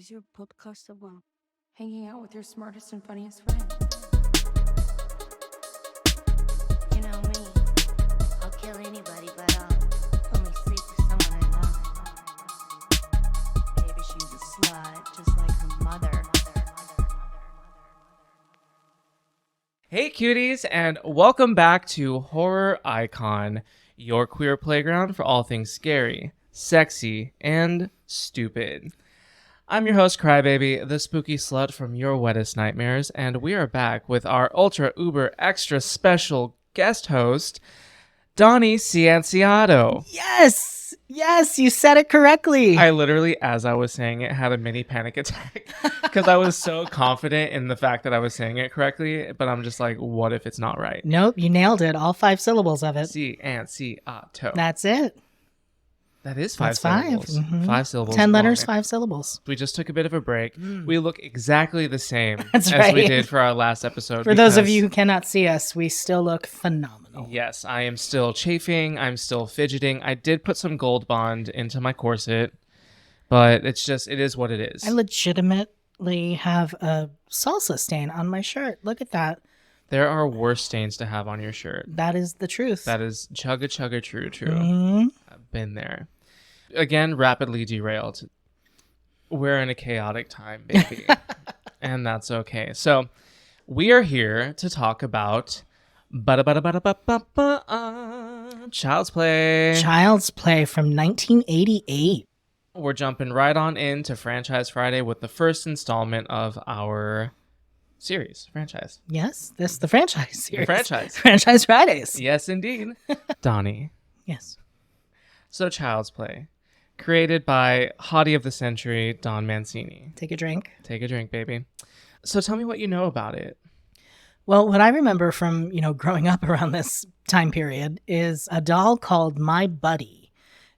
is your podcast about? Hanging out with your smartest and funniest friend. You know me, I'll kill anybody, but I'll only sleep with someone I love. Maybe she's a slut, just like her mother. Hey cuties, and welcome back to Horror Icon, your queer playground for all things scary, sexy, and stupid. I'm your host, Crybaby, the spooky slut from your wettest nightmares, and we are back with our ultra uber extra special guest host, Donnie Cianciato. Yes, you said it correctly. I literally, as I was saying it, had a mini panic attack because I was so confident in the fact that I was saying it correctly, but I'm just like, what if it's not right? Nope, you nailed it. All 5 syllables of it. Cianciato. That's it. That is 5 That's 5. syllables. Mhm. 5 syllables. 10 letters, long. 5 syllables. We just took a bit of a break. We look exactly the same That's as we right. did for our last episode. For those of because- you who cannot see us, we still look phenomenal. Yes, I am still chafing. I'm still fidgeting. I did put some Gold Bond into my corset, but it is what it is. I legitimately have a salsa stain on my shirt. Look at that. There are worse stains to have on your shirt. That is the truth. That is chugga true. Mhm. I've been there. Again, rapidly derailed. We're in a chaotic time, baby. And that's okay. So we are here to talk about Child's Play. Child's Play from 1988. We're jumping right on into Franchise Friday with the first installment of our series, franchise. Yes, this is the franchise series. Franchise. Franchise Fridays. Yes, indeed. Donnie. Yes. So Child's Play, created by Hottie of the Century, Don Mancini. Take a drink. Take a drink, baby. So tell me what you know about it. Well, what I remember from, growing up around this time period is a doll called My Buddy.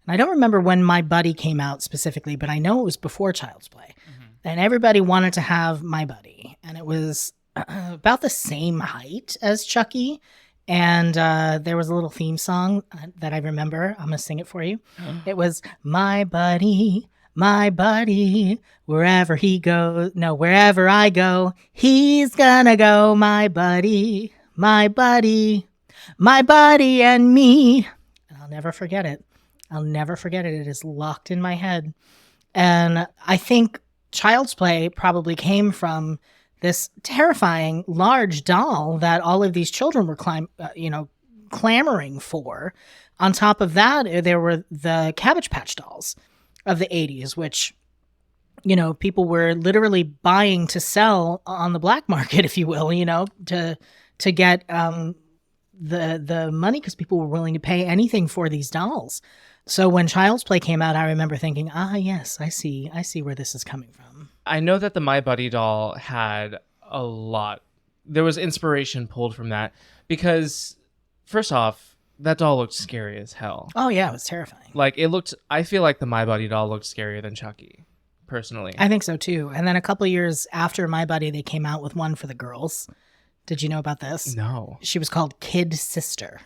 And I don't remember when My Buddy came out specifically, but I know it was before Child's Play. And everybody wanted to have My Buddy. And it was about the same height as Chucky. And there was a little theme song that I remember. I'm going to sing it for you. It was my buddy, wherever he goes. No, wherever I go, he's gonna go. My buddy and me. And I'll never forget it. It is locked in my head. And I think Child's Play probably came from this terrifying large doll that all of these children were clamoring for. On top of that, there were the Cabbage Patch dolls of the 80s, which, people were literally buying to sell on the black market, if you will, to get the money because people were willing to pay anything for these dolls. So when Child's Play came out, I remember thinking, yes, I see where this is coming from. I know that the My Buddy doll had a lot. There was inspiration pulled from that because, first off, that doll looked scary as hell. Oh, yeah, it was terrifying. I feel like the My Buddy doll looked scarier than Chucky, personally. I think so, too. And then a couple years after My Buddy, they came out with one for the girls. Did you know about this? No. She was called Kid Sister.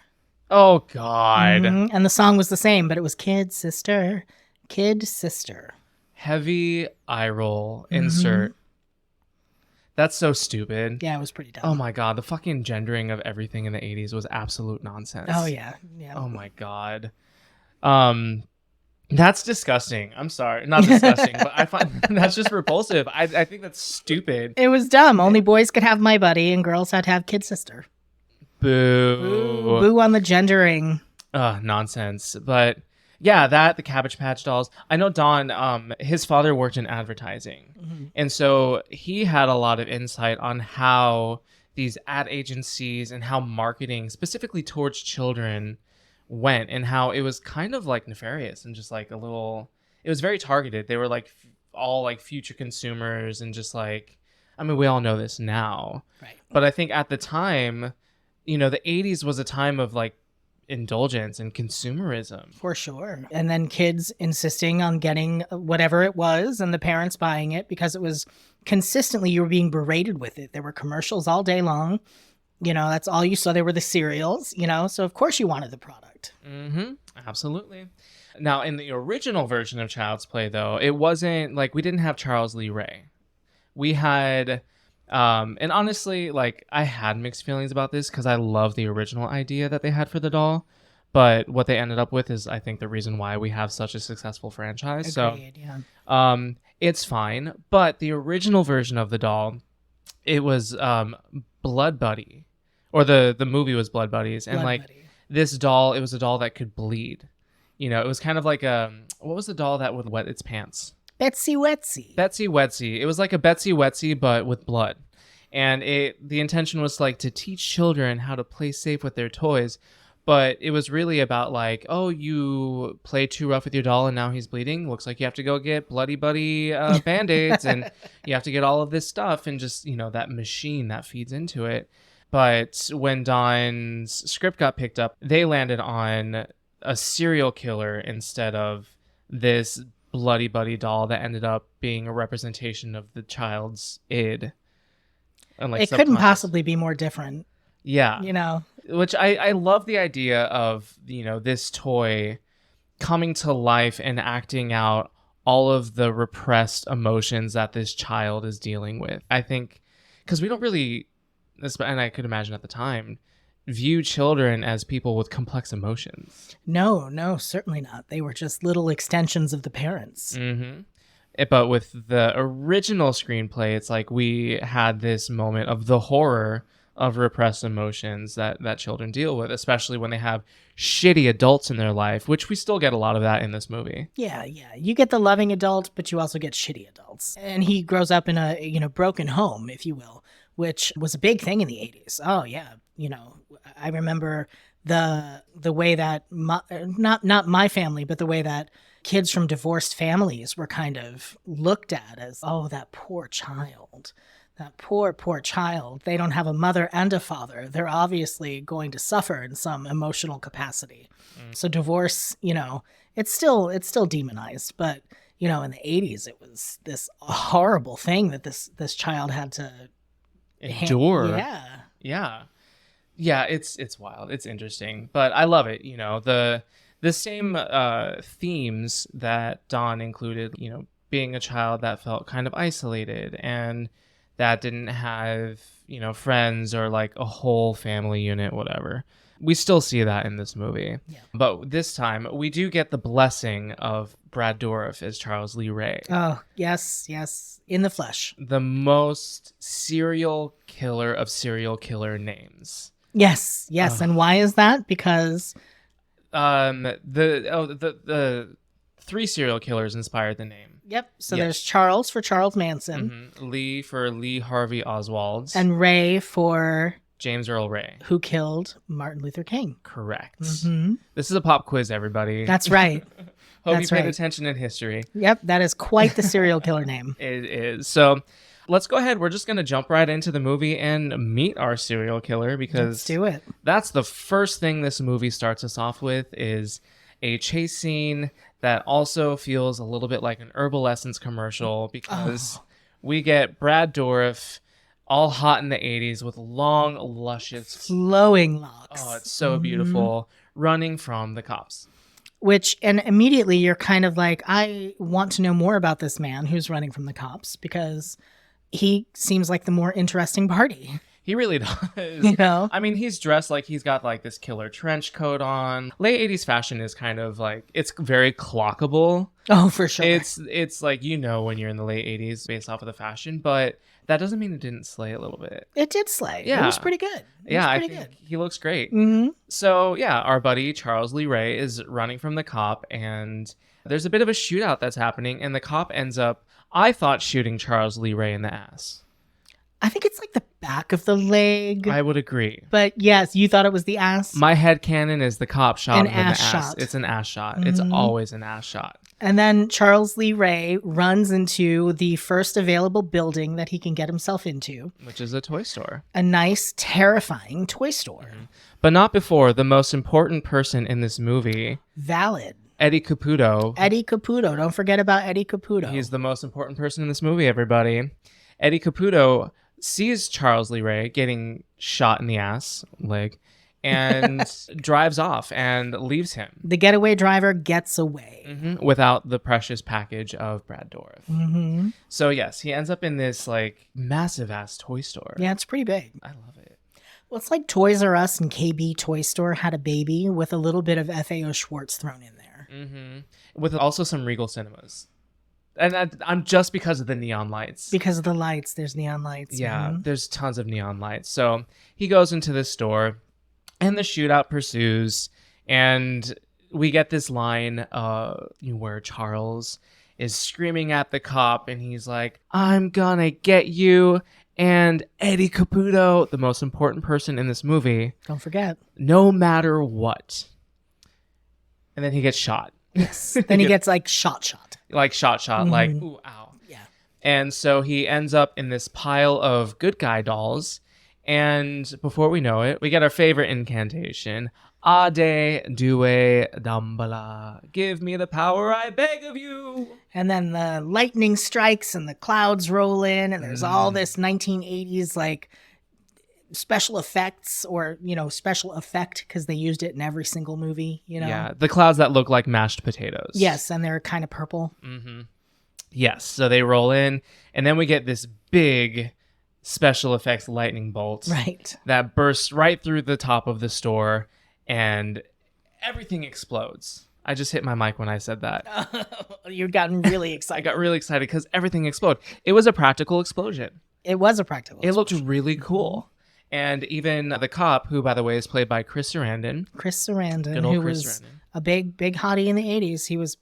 Oh, God. Mhm. And the song was the same, but it was Kid Sister. Heavy eye roll insert. That's so stupid. Yeah, it was pretty dumb. Oh my God, the fucking gendering of everything in the 80s was absolute nonsense. Oh, yeah. Oh my God. That's disgusting. I'm sorry. Not disgusting, but I find that's just repulsive. I think that's stupid. It was dumb. Only boys could have My Buddy and girls had to have Kid Sister. Boo. Boo on the gendering. Nonsense. But yeah, the Cabbage Patch dolls. I know Don, his father worked in advertising. And so he had a lot of insight on how these ad agencies and how marketing specifically towards children went and how it was kind of like nefarious and just like it was very targeted. They were like all like future consumers and just like, I mean, we all know this now. Right. But I think at the time, the 80s was a time of like indulgence and consumerism. For sure. And then kids insisting on getting whatever it was and the parents buying it because it was consistently, you were being berated with it. There were commercials all day long. That's all you saw. There were the cereals, so of course you wanted the product. Absolutely. Now, in the original version of Child's Play, though, it wasn't like we didn't have Charles Lee Ray. We had, and honestly, like I had mixed feelings about this because I love the original idea that they had for the doll. But what they ended up with is, I think, the reason why we have such a successful franchise. Agreed, So, yeah. it's fine. But the original version of the doll, it was Blood Buddy, or the movie was Blood Buddies, and Blood like Buddy. this doll, it was a doll that could bleed. You know, it was kind of like what was the doll that would wet its pants? Betsy Wetsy. Betsy Wetsy. It was like a Betsy Wetsy, but with blood. And the intention was like to teach children how to play safe with their toys. But it was really about like, oh, you play too rough with your doll and now he's bleeding. Looks like you have to go get bloody buddy Band-Aids and you have to get all of this stuff and just, you know, that machine that feeds into it. But when Don's script got picked up, they landed on a serial killer instead of this bloody buddy doll that ended up being a representation of the child's id. And like It couldn't subconscious. possibly be more different, Yeah. you know? Which I love the idea of, you know, this toy coming to life and acting out all of the repressed emotions that this child is dealing with. I think, because we don't really, and I could imagine at the time, view children as people with complex emotions. No, certainly not. They were just little extensions of the parents. Mm-hmm. But with the original screenplay, it's like we had this moment of the horror of repressed emotions that children deal with, especially when they have shitty adults in their life, which we still get a lot of that in this movie. Yeah. You get the loving adult, but you also get shitty adults. And he grows up in a, you know, broken home, if you will, which was a big thing in the 80s. Oh, yeah. You know, I remember the way that, not my family, but the way that kids from divorced families were kind of looked at as, oh, that poor child. That poor child. They don't have a mother and a father. They're obviously going to suffer in some emotional capacity. So divorce, you know, it's still demonized. But, you know, in the 80s, it was this horrible thing that this child had to Endure. Yeah. Yeah, it's wild. It's interesting, but I love it. You know, the same themes that Don included, you know, being a child that felt kind of isolated and that didn't have, you know, friends or like a whole family unit, whatever. We still see that in this movie. Yeah. But this time we do get the blessing of Brad Dourif as Charles Lee Ray. Oh, yes. In the flesh. The most serial killer of serial killer names. Yes. And why is that? Because the three serial killers inspired the name. yep. So Yes. there's Charles for Charles Manson Lee for Lee Harvey Oswald and Ray for James Earl Ray. who killed Martin Luther King. Correct. Mm-hmm. This is a pop quiz, everybody. That's right. Hope that's you paid right. attention in history. Yep. That is quite the serial killer name. It is. So let's go ahead. We're just going to jump right into the movie and meet our serial killer Let's because do it. that's the first thing this movie starts us off with is a chase scene that also feels a little bit like an Herbal Essence commercial because we get Brad Dourif all hot in the 80s with long, luscious, Flowing locks. oh, it's so beautiful, running from the cops. And immediately you're kind of like, I want to know more about this man who's running from the cops because he seems like the more interesting party. He really does. You know? I mean, he's dressed like he's got like this killer trench coat on. Late 80s fashion is kind of like, it's very clockable. Oh, for sure. It's like, you know, when you're in the late 80s based off of the fashion, but that doesn't mean it didn't slay a little bit. It did slay. Yeah. It was pretty good. I think he looks great. Mm-hmm. So yeah, our buddy Charles Lee Ray is running from the cop and there's a bit of a shootout that's happening and the cop ends up, I thought, shooting Charles Lee Ray in the ass. I think it's like the back of the leg. I would agree. But yes, you thought it was the ass. My headcanon is the cop shot An him in the ass ass. shot. It's an ass shot. It's always an ass shot. And then Charles Lee Ray runs into the first available building that he can get himself into. Which is a toy store. A nice, terrifying toy store. But not before the most important person in this movie, Valid. Eddie Caputo. Eddie Caputo. Don't forget about Eddie Caputo. He's the most important person in this movie, everybody. Eddie Caputo sees Charles Lee Ray getting shot in the ass, leg, and drives off and leaves him The getaway driver gets away. without the precious package of Brad Dourif. Mm-hmm. So yes, he ends up in this like massive ass toy store. Yeah, it's pretty big. I love it. Well, it's like Toys R Us and KB Toy Store had a baby with a little bit of FAO Schwartz thrown in there. With also some Regal Cinemas. And I'm just because of the neon lights. Because of the lights, there's neon lights. Yeah, Mhm. there's tons of neon lights. So he goes into this store and the shootout pursues. And we get this line where Charles is screaming at the cop and he's like, I'm gonna get you. And Eddie Caputo, the most important person in this movie, Don't forget. no matter what. And then he gets shot. Yes. Then he gets like shot. Like shot, like, ooh, ow. Yeah. And so he ends up in this pile of good guy dolls. And before we know it, we get our favorite incantation. Ade Due Dambala. Give me the power, I beg of you. And then the lightning strikes and the clouds roll in and there's all this 1980s like special effects or, special effect because they used it in every single movie, Yeah, the clouds that look like mashed potatoes. Yes, and they're kind of purple. Yes, so they roll in, and then we get this big special effects lightning bolt Right. that bursts right through the top of the store, and everything explodes. I just hit my mic when I said that. You've gotten really I excited. got really excited because everything exploded. It was a practical explosion. It was a practical. It looked really cool. And even the cop, who, by the way, is played by Chris Sarandon. Chris Sarandon, Good old who Chris was Sarandon. a big hottie in the 80s. He was,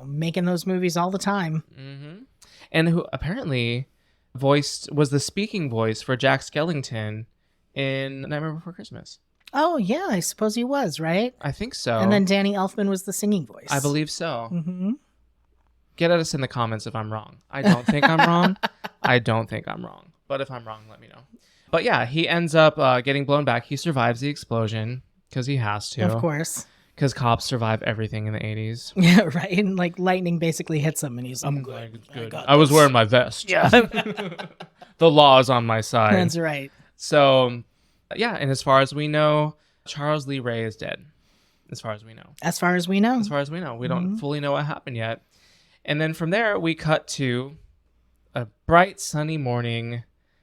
making those movies all the time. And who apparently was the speaking voice for Jack Skellington in Nightmare Before Christmas. Oh, yeah, I suppose he was, right? I think so. And then Danny Elfman was the singing voice. I believe so. Mm-hmm. Get at us in the comments if I'm wrong. I don't think I'm wrong. I don't think I'm wrong. But if I'm wrong, let me know. But yeah, he ends up getting blown back. He survives the explosion because he has to. Of course. Because cops survive everything in the 80s. Yeah, right. And like lightning basically hits him and he's like, I'm good. Good. got I was this." wearing my vest. Yeah. The law is on my side. That's right. So, yeah, and as far as we know, Charles Lee Ray is dead. As far as we know. As far as we know. As far as we know. We don't fully know what happened yet. And then from there, we cut to a bright, sunny morning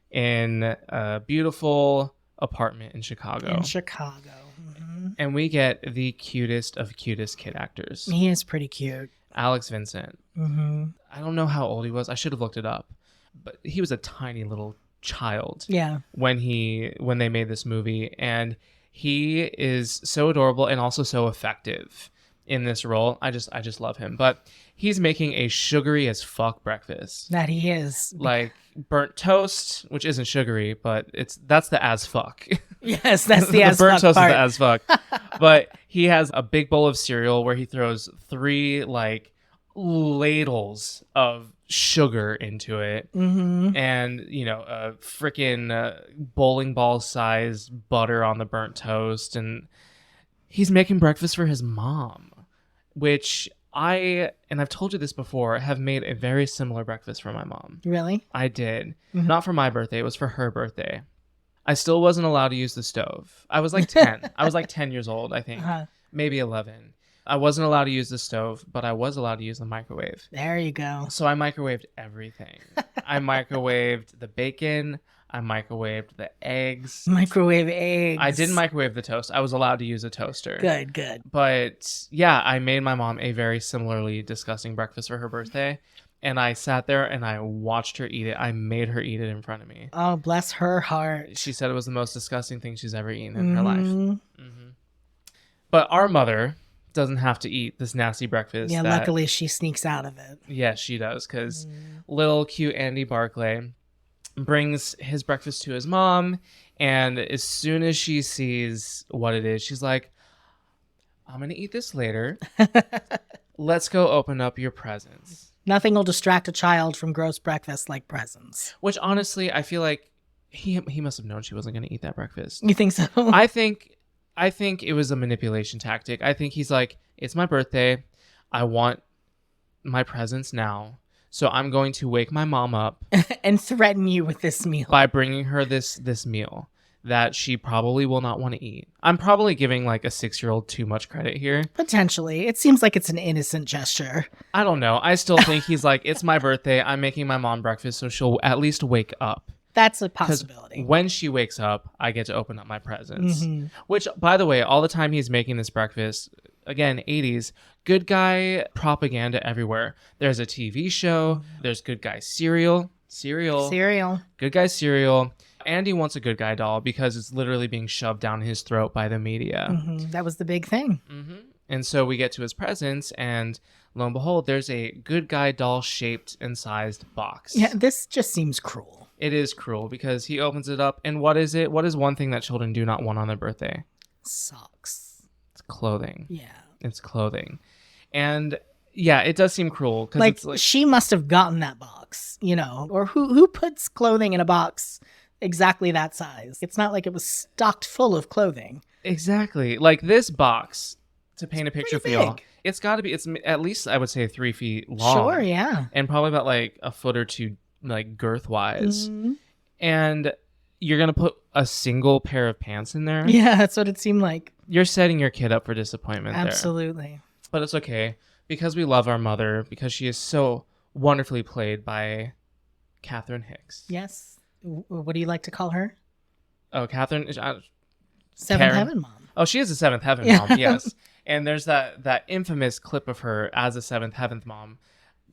in a beautiful apartment in Chicago. In Chicago. Mhm. And we get the cutest of cutest kid actors. He is pretty cute. Alex Vincent. Mm-hmm. I don't know how old he was. I should have looked it up. But he was a tiny little child Yeah. when they made this movie. And he is so adorable and also so effective in this role. I just love him. But he's making a sugary as fuck breakfast. That he is. Like burnt toast, which isn't sugary, but that's the as fuck. Yes, that's the The as burnt fuck toast part. is the as fuck. But he has a big bowl of cereal where he throws 3 like ladles of sugar into it, Mm-hmm. and a freaking bowling ball size butter on the burnt toast, and he's making breakfast for his mom, which I've told you this before, have made a very similar breakfast for my mom. Really? I did. Mhm. Not for my birthday. It was for her birthday. I still wasn't allowed to use the stove. I was like 10. I was like 10 years old, I think. Uh-huh. Maybe 11. I wasn't allowed to use the stove, but I was allowed to use the microwave. There you go. So I microwaved everything. I microwaved the bacon. I microwaved the eggs. Microwave eggs. I didn't microwave the toast. I was allowed to use a toaster. Good. But yeah, I made my mom a very similarly disgusting breakfast for her birthday. And I sat there and I watched her eat it. I made her eat it in front of me. Oh, bless her heart. She said it was the most disgusting thing she's ever eaten in her life. Mhm. But our mother doesn't have to eat this nasty breakfast. Yeah, that- luckily she sneaks out of it. Yes, she does. Because little cute Andy Barclay brings his breakfast to his mom. And as soon as she sees what it is, she's like, I'm going to eat this later. Let's go open up your presents. Nothing will distract a child from gross breakfast like presents. Which honestly, I feel like he must have known she wasn't going to eat that breakfast. You think so? I think it was a manipulation tactic. I think he's like, it's my birthday. I want my presents now. So I'm going to wake my mom up And threaten you with this meal. by bringing her this meal. that she probably will not want to eat. I'm probably giving like a 6-year-old too much credit here. Potentially. It seems like it's an innocent gesture. I don't know. I still think he's like, it's my birthday. I'm making my mom breakfast, so she'll at least wake up. That's a 'Cause possibility. when she wakes up, I get to open up my presents. Which, by the way, all the time he's making this breakfast, again, 80s, good guy propaganda everywhere. There's a TV show. There's good guy cereal. Good guy cereal. Andy wants a good guy doll because it's literally being shoved down his throat by the media. That was the big thing. And so we get to his presents, and lo and behold, there's a good guy doll shaped and sized box. Yeah, this just seems cruel. It is cruel because he opens it up, and what is it? What is one thing that children do not want on their birthday? Socks. It's clothing. Yeah. It's clothing. And yeah, it does seem cruel because Like, it's like, she must have gotten that box, you know, or who puts clothing in a box exactly that size? It's not like it was stocked full of clothing. exactly like this box. To paint a picture for pretty y'all, big. it's got to be. It's at least I would say 3 feet long. Sure, yeah. And probably about like a foot or two, like girth wise. Mhm. And you're gonna put a single pair of pants in there. Yeah, that's what it seemed like. You're setting your kid up for disappointment there. Absolutely. But it's okay because we love our mother because she is so wonderfully played by Catherine Hicks. Yes. What do you like to call her? Oh, Catherine. Seventh Karen. Heaven Mom. Oh, she is a Seventh Heaven Yeah. mom. Yes. And there's that infamous clip of her as a Seventh Heaven mom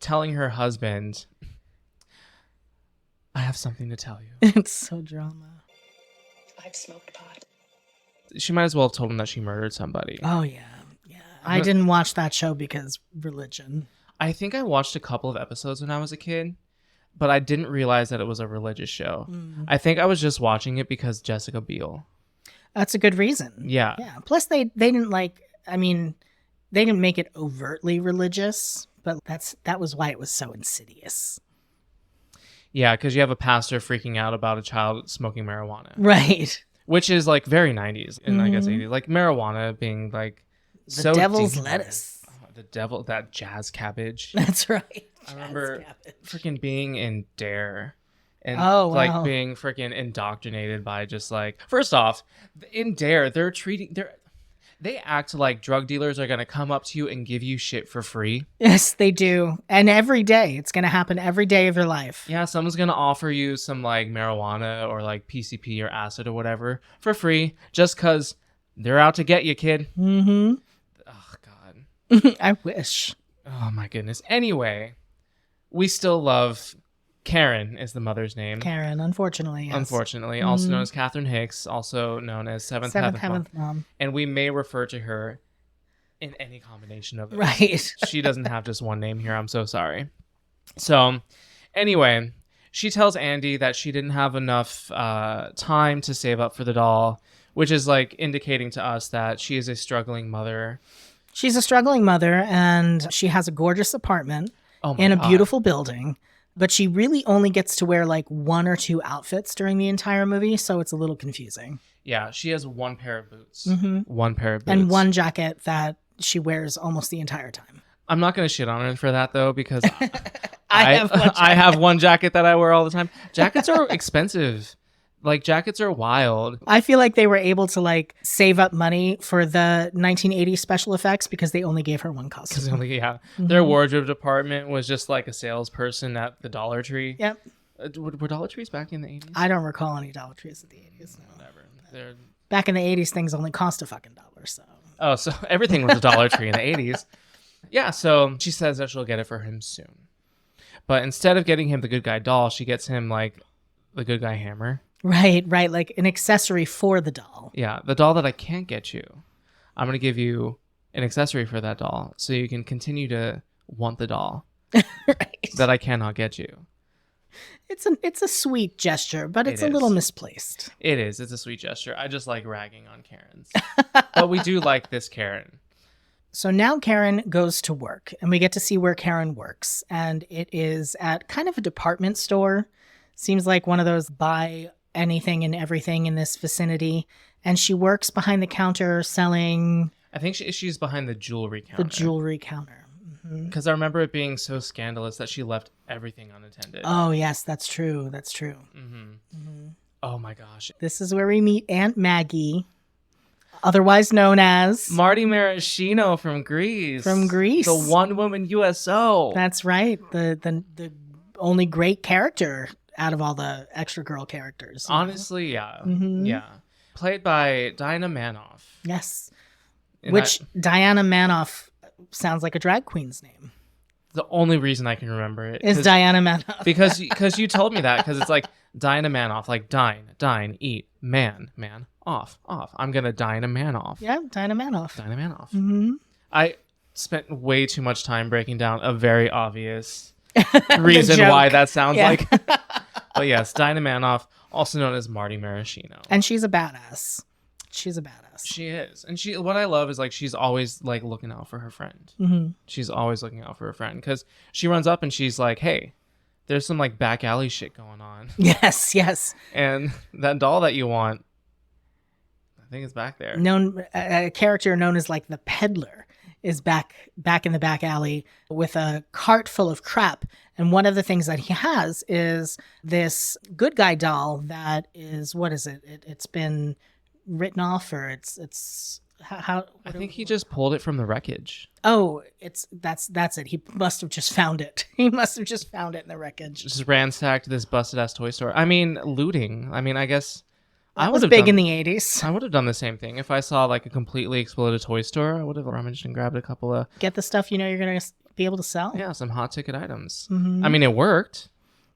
telling her husband, "I have something to tell you." It's so drama. I've smoked pot. She might as well have told him that she murdered somebody. Oh, yeah. Yeah. I didn't watch that show because religion. I think I watched a couple of episodes when I was a kid, but I didn't realize that it was a religious show. I think I was just watching it because Jessica Biel. That's a good reason. Yeah. Yeah. Plus, they didn't they didn't make it overtly religious, but that was why it was so insidious. Yeah, because you have a pastor freaking out about a child smoking marijuana, Right. which is like very 90s and I guess 80s. Like marijuana being like The so devil's demonized. lettuce. Oh, the devil, that jazz cabbage. That's right. I remember Jazz cabbage. freaking being in Dare and Oh, wow. like being freaking indoctrinated by just like, first off, in Dare, they act like drug dealers are going to come up to you and give you shit for free. Yes, they do. And every day. It's going to happen every day of your life. Yeah, someone's going to offer you some like marijuana or like PCP or acid or whatever for free just because they're out to get you, kid. Mm-hmm. Oh, God. I wish. Oh, my goodness. Anyway, we still love Karen is the mother's name. Karen, unfortunately. Yes. Unfortunately, also known as Catherine Hicks, also known as Seventh Seventh Heaven Mom. Mom. And we may refer to her in any combination of those. Right. She doesn't have just one name here. I'm so sorry. So, anyway, she tells Andy that she didn't have enough time to save up for the doll, which is like indicating to us that she is a struggling mother. She's a struggling mother, and she has a gorgeous apartment Oh my in a God. beautiful building. But she really only gets to wear like 1 or 2 outfits during the entire movie, so it's a little confusing. Yeah, she has one pair of boots. Mhm. One pair of boots. And one jacket that she wears almost the entire time. I'm not going to shit on her for that, though, because I have one I have one jacket that I wear all the time. Jackets are expensive. Like, jackets are wild. I feel like they were able to like save up money for the 1980s special effects because they only gave her one Because costume. their wardrobe department was just like a salesperson at the Dollar Tree. Yep. Were Dollar Trees back in the 80s? I don't recall any Dollar Trees in the 80s. No. Whatever. They're... Back in the 80s, things only cost a fucking dollar. So Oh, so everything was a Dollar Tree in the 80s. Yeah, so she says that she'll get it for him soon. But instead of getting him the good guy doll, she gets him like the good guy hammer. right, like an accessory for the doll. Yeah, the doll that I can't get you. I'm going to give you an accessory for that doll so you can continue to want the doll Right. that I cannot get you. It's a sweet gesture, but it's It a little is. misplaced. It is. It's a sweet gesture. I just like ragging on Karens. But we do like this Karen. So now Karen goes to work, and we get to see where Karen works. And it is at kind of a department store. Seems like one of those buy anything and everything in this vicinity. And she works behind the counter selling I think she's behind the jewelry counter. the jewelry counter. Because I remember it being so scandalous that she left everything unattended. Oh, yes, that's true. That's true. Oh my gosh. This is where we meet Aunt Maggie, otherwise known as Marty Maraschino from Greece. From Greece. The one woman USO. That's right. The only great character out of all the extra girl characters. you know? Honestly, yeah. Mhm. Yeah. Played by Diana Manoff. Yes. And Which Diana Manoff sounds like a drag queen's name. the only reason I can remember it Is Diana Manoff. because you told me that, because it's like Diana Manoff, like dine, eat, man, off. I'm gonna dine a man off. Yeah, Diana Manoff. Diana Manoff. Mm-hmm. I spent way too much time breaking down a very obvious reason joke. why that sounds Yeah. like. But yes, Diana Manoff, also known as Marty Maraschino. And she's a badass. She's a badass. She is, and what I love is like she's always like looking out for her friend. Mm-hmm. She's always looking out for her friend because she runs up and she's like, "Hey, there's some like back alley shit going on, Yes. and that doll that you want, I think it's back there." Known a character known as like the peddler is back in the back alley with a cart full of crap. And one of the things that he has is this good guy doll that is, what is it? It's been written off, or it's how I think he just pulled it from the wreckage. Oh, that's it. He must have just found it. He must have just found it in the wreckage. Just ransacked this busted ass toy store. I mean, looting. I mean, I guess I That would was have big in done, the 80s. I would have done the same thing if I saw like a completely exploded toy store. I would have rummaged and grabbed a couple of Get the stuff you know you're going to be able to sell. some hot ticket items. Mhm. I mean, it worked.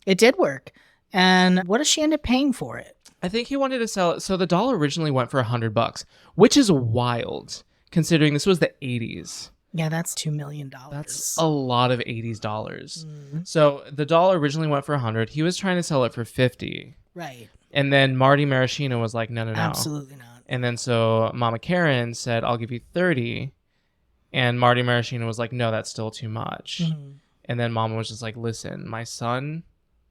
It did work. And what does she end up paying for it? I think he wanted to sell it. So the doll originally went for $100, which is wild considering this was the 80s. Yeah, that's $2 million. That's a lot of 80s dollars. Mhm. So the doll originally went for 100. He was trying to sell it for 50. Right. And then Marty Maraschino was like, no. Absolutely not. And then so Mama Karen said, I'll give you 30. And Marty Maraschino was like, no, that's still too much. Mhm. And then Mama was just like, listen, my son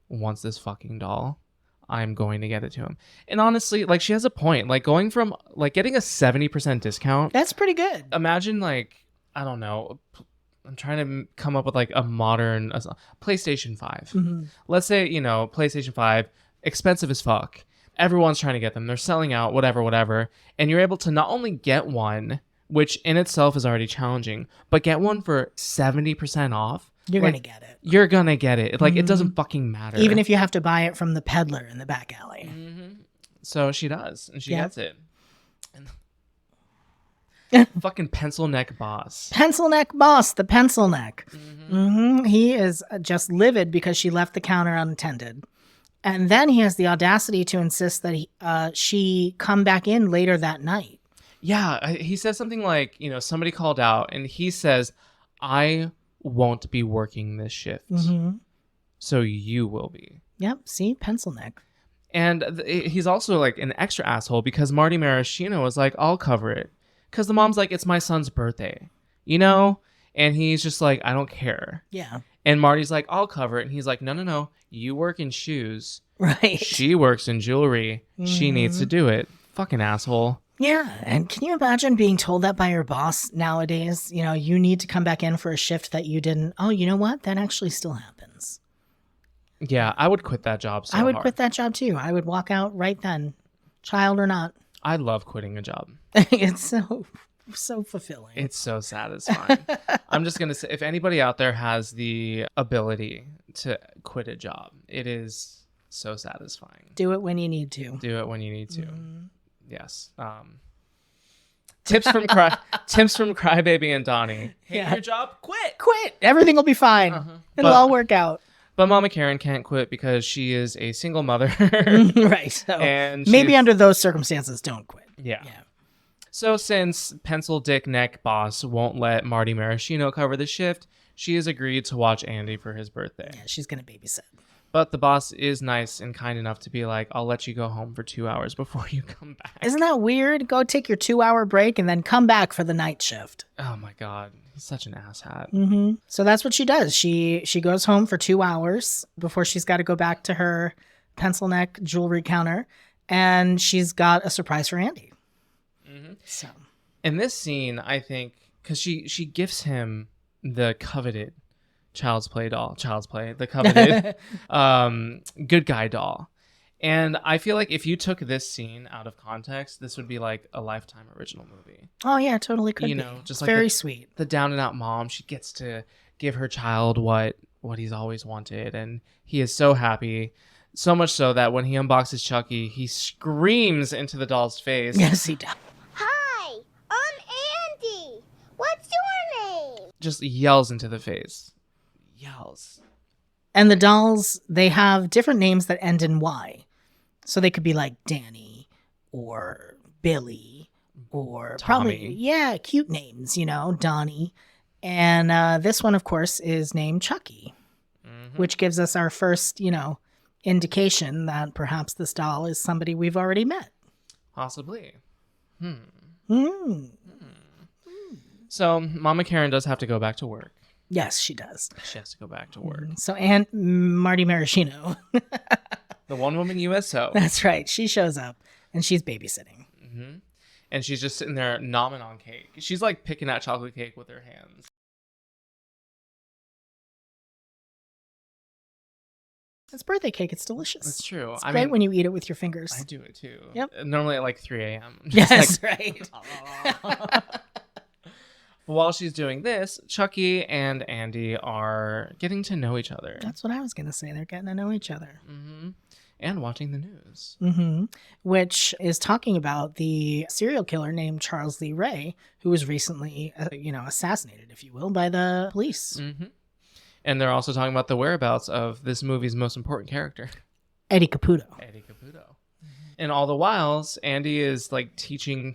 wants this fucking doll. I'm going to get it to him. And honestly, like, she has a point. Like, going from like getting a 70% discount. That's pretty good. Imagine, like, I don't know. I'm trying to come up with like a modern PlayStation 5. Mhm. Let's say, PlayStation 5, expensive as fuck. Everyone's trying to get them. They're selling out, whatever. And you're able to not only get one, which in itself is already challenging, but get one for 70% off. You're Like, going to get it. You're going to get it. Like, it Mhm. doesn't fucking matter. Even if you have to buy it from the peddler in the back alley. So she does, and she Yeah. gets it. And fucking pencil neck boss. Pencil neck boss, the pencil neck. He is just livid because she left the counter unattended. And then he has the audacity to insist that she come back in later that night. Yeah, he says something like, somebody called out, and he says, I won't be working this shift, so you will be. Yep, see? Pencil neck. And he's also like an extra asshole because Marty Maraschino was like, I'll cover it. Because the mom's like, it's my son's birthday, And he's just like, I don't care. Yeah. And Marty's like, I'll cover it. And he's like, no. You work in shoes. Right. She works in jewelry. She needs to do it. Fucking asshole. Yeah. And can you imagine being told that by your boss nowadays? You need to come back in for a shift that you didn't. Oh, you know what? That actually still happens. Yeah, I would quit that job so I would hard. quit that job too. I would walk out right then, child or not. I love quitting a job. It's so fulfilling. It's so satisfying. I'm just going to say, if anybody out there has the ability to quit a job, it is so satisfying. Do it when you need to. Do it when you need to. Yes. Tips from Crybaby and Donnie. Hate Yeah. your job? Quit. Everything will be fine. It'll But- all work out. But Mama Karen can't quit because she is a single mother. Right. So And maybe she's- under those circumstances, don't quit. Yeah. Yeah. So since Pencil Dick Neck Boss won't let Marty Maraschino cover the shift, she has agreed to watch Andy for his birthday. Yeah, she's going to babysit. But the boss is nice and kind enough to be like, I'll let you go home for 2 hours before you come back. Isn't that weird? Go take your 2-hour break and then come back for the night shift. Oh my God. He's such an asshat. Mm-hmm. So that's what she does. She goes home for 2 hours before she's got to go back to her pencil neck jewelry counter. And she's got a surprise for Andy. So In this scene, I think, because she gifts him the coveted the coveted good guy doll. And I feel like if you took this scene out of context, this would be like a Lifetime original movie. Oh yeah, totally could You be. know, just It's like very sweet. The down and out mom, she gets to give her child what he's always wanted, and he is so happy. So much so that when he unboxes Chucky, he screams into the doll's face. Yes, he does. Hi, I'm Andy. What's your name? Just yells into the face. Yells. And the dolls, they have different names that end in Y. So they could be like Danny or Billy or probably, Tommy. yeah, cute names, you know, Donnie. And this one, of course, is named Chucky, which gives us our first, you know, indication that perhaps this doll is somebody we've already met. Possibly. Hmm. So Mama Karen does have to go back to work. Yes, she does. She has to go back to work. So Aunt Marty Maraschino, The one woman USO. that's right, she shows up and she's babysitting. And she's just sitting there nomming on cake. She's like picking at chocolate cake with her hands. It's birthday cake. It's delicious. That's true. It's great when you eat it with your fingers. I do it too. Yep. Normally at like 3 a.m. Yes, right. While she's doing this, Chucky and Andy are getting to know each other. That's what I was going to say. They're getting to know each other. And watching the news. Which is talking about the serial killer named Charles Lee Ray, who was recently, assassinated, if you will, by the police. And they're also talking about the whereabouts of this movie's most important character, Eddie Caputo. Eddie Caputo. And all the whiles, Andy is like teaching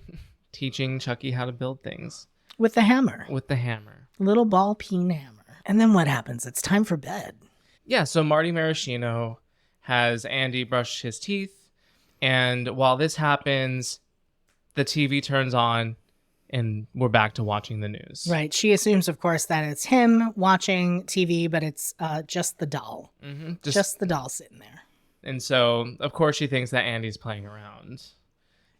Chucky how to build things. With the hammer. With the hammer. Little ball peen hammer. And then what happens? It's time for bed. Yeah, so Marty Maraschino has Andy brush his teeth. And while this happens, the TV turns on and we're back to watching the news. Right. She assumes, of course, that it's him watching TV, but it's just the doll. Just the doll sitting there. And so, of course, she thinks that Andy's playing around.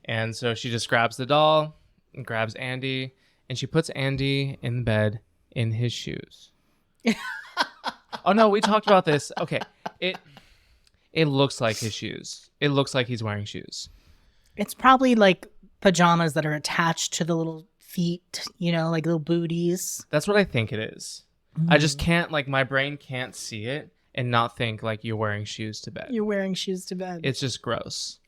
And so she just grabs the doll and grabs Andy. And she puts Andy in the bed in his shoes. Oh, no, we talked about this. Okay. It looks like his shoes. It looks like he's wearing shoes. It's probably like pajamas that are attached to the little feet, you know, like little booties. That's what I think it is. I just can't, like, my brain can't see it and not think, like, you're wearing shoes to bed. You're wearing shoes to bed. It's just gross.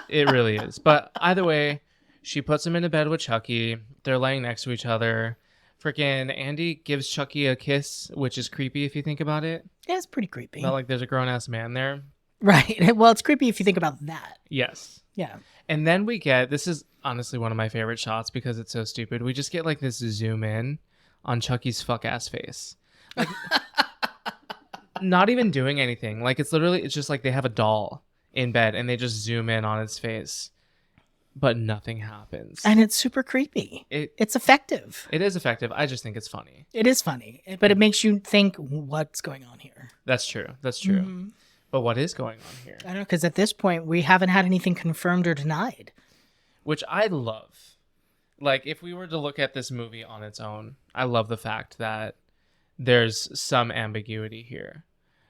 It really is. But either way, she puts him into bed with Chucky. They're laying next to each other. Freaking Andy gives Chucky a kiss, which is creepy if you think about it. Yeah, it's pretty creepy. Not like there's a grown-ass man there. Right. Well, it's creepy if you think about that. Yes. Yeah. And then we get, this is honestly one of my favorite shots because it's so stupid. We just get like this zoom in on Chucky's fuck-ass face. Like, not even doing anything. Like, it's just like they have a doll in bed and they just zoom in on its face. But nothing happens. And it's super creepy. It's effective. It is effective. I just think it's funny. It is funny, but it makes you think, what's going on here? That's true. That's true. But what is going on here? I don't know, because at this point, we haven't had anything confirmed or denied. Which I love. Like, if we were to look at this movie on its own, I love the fact that there's some ambiguity here.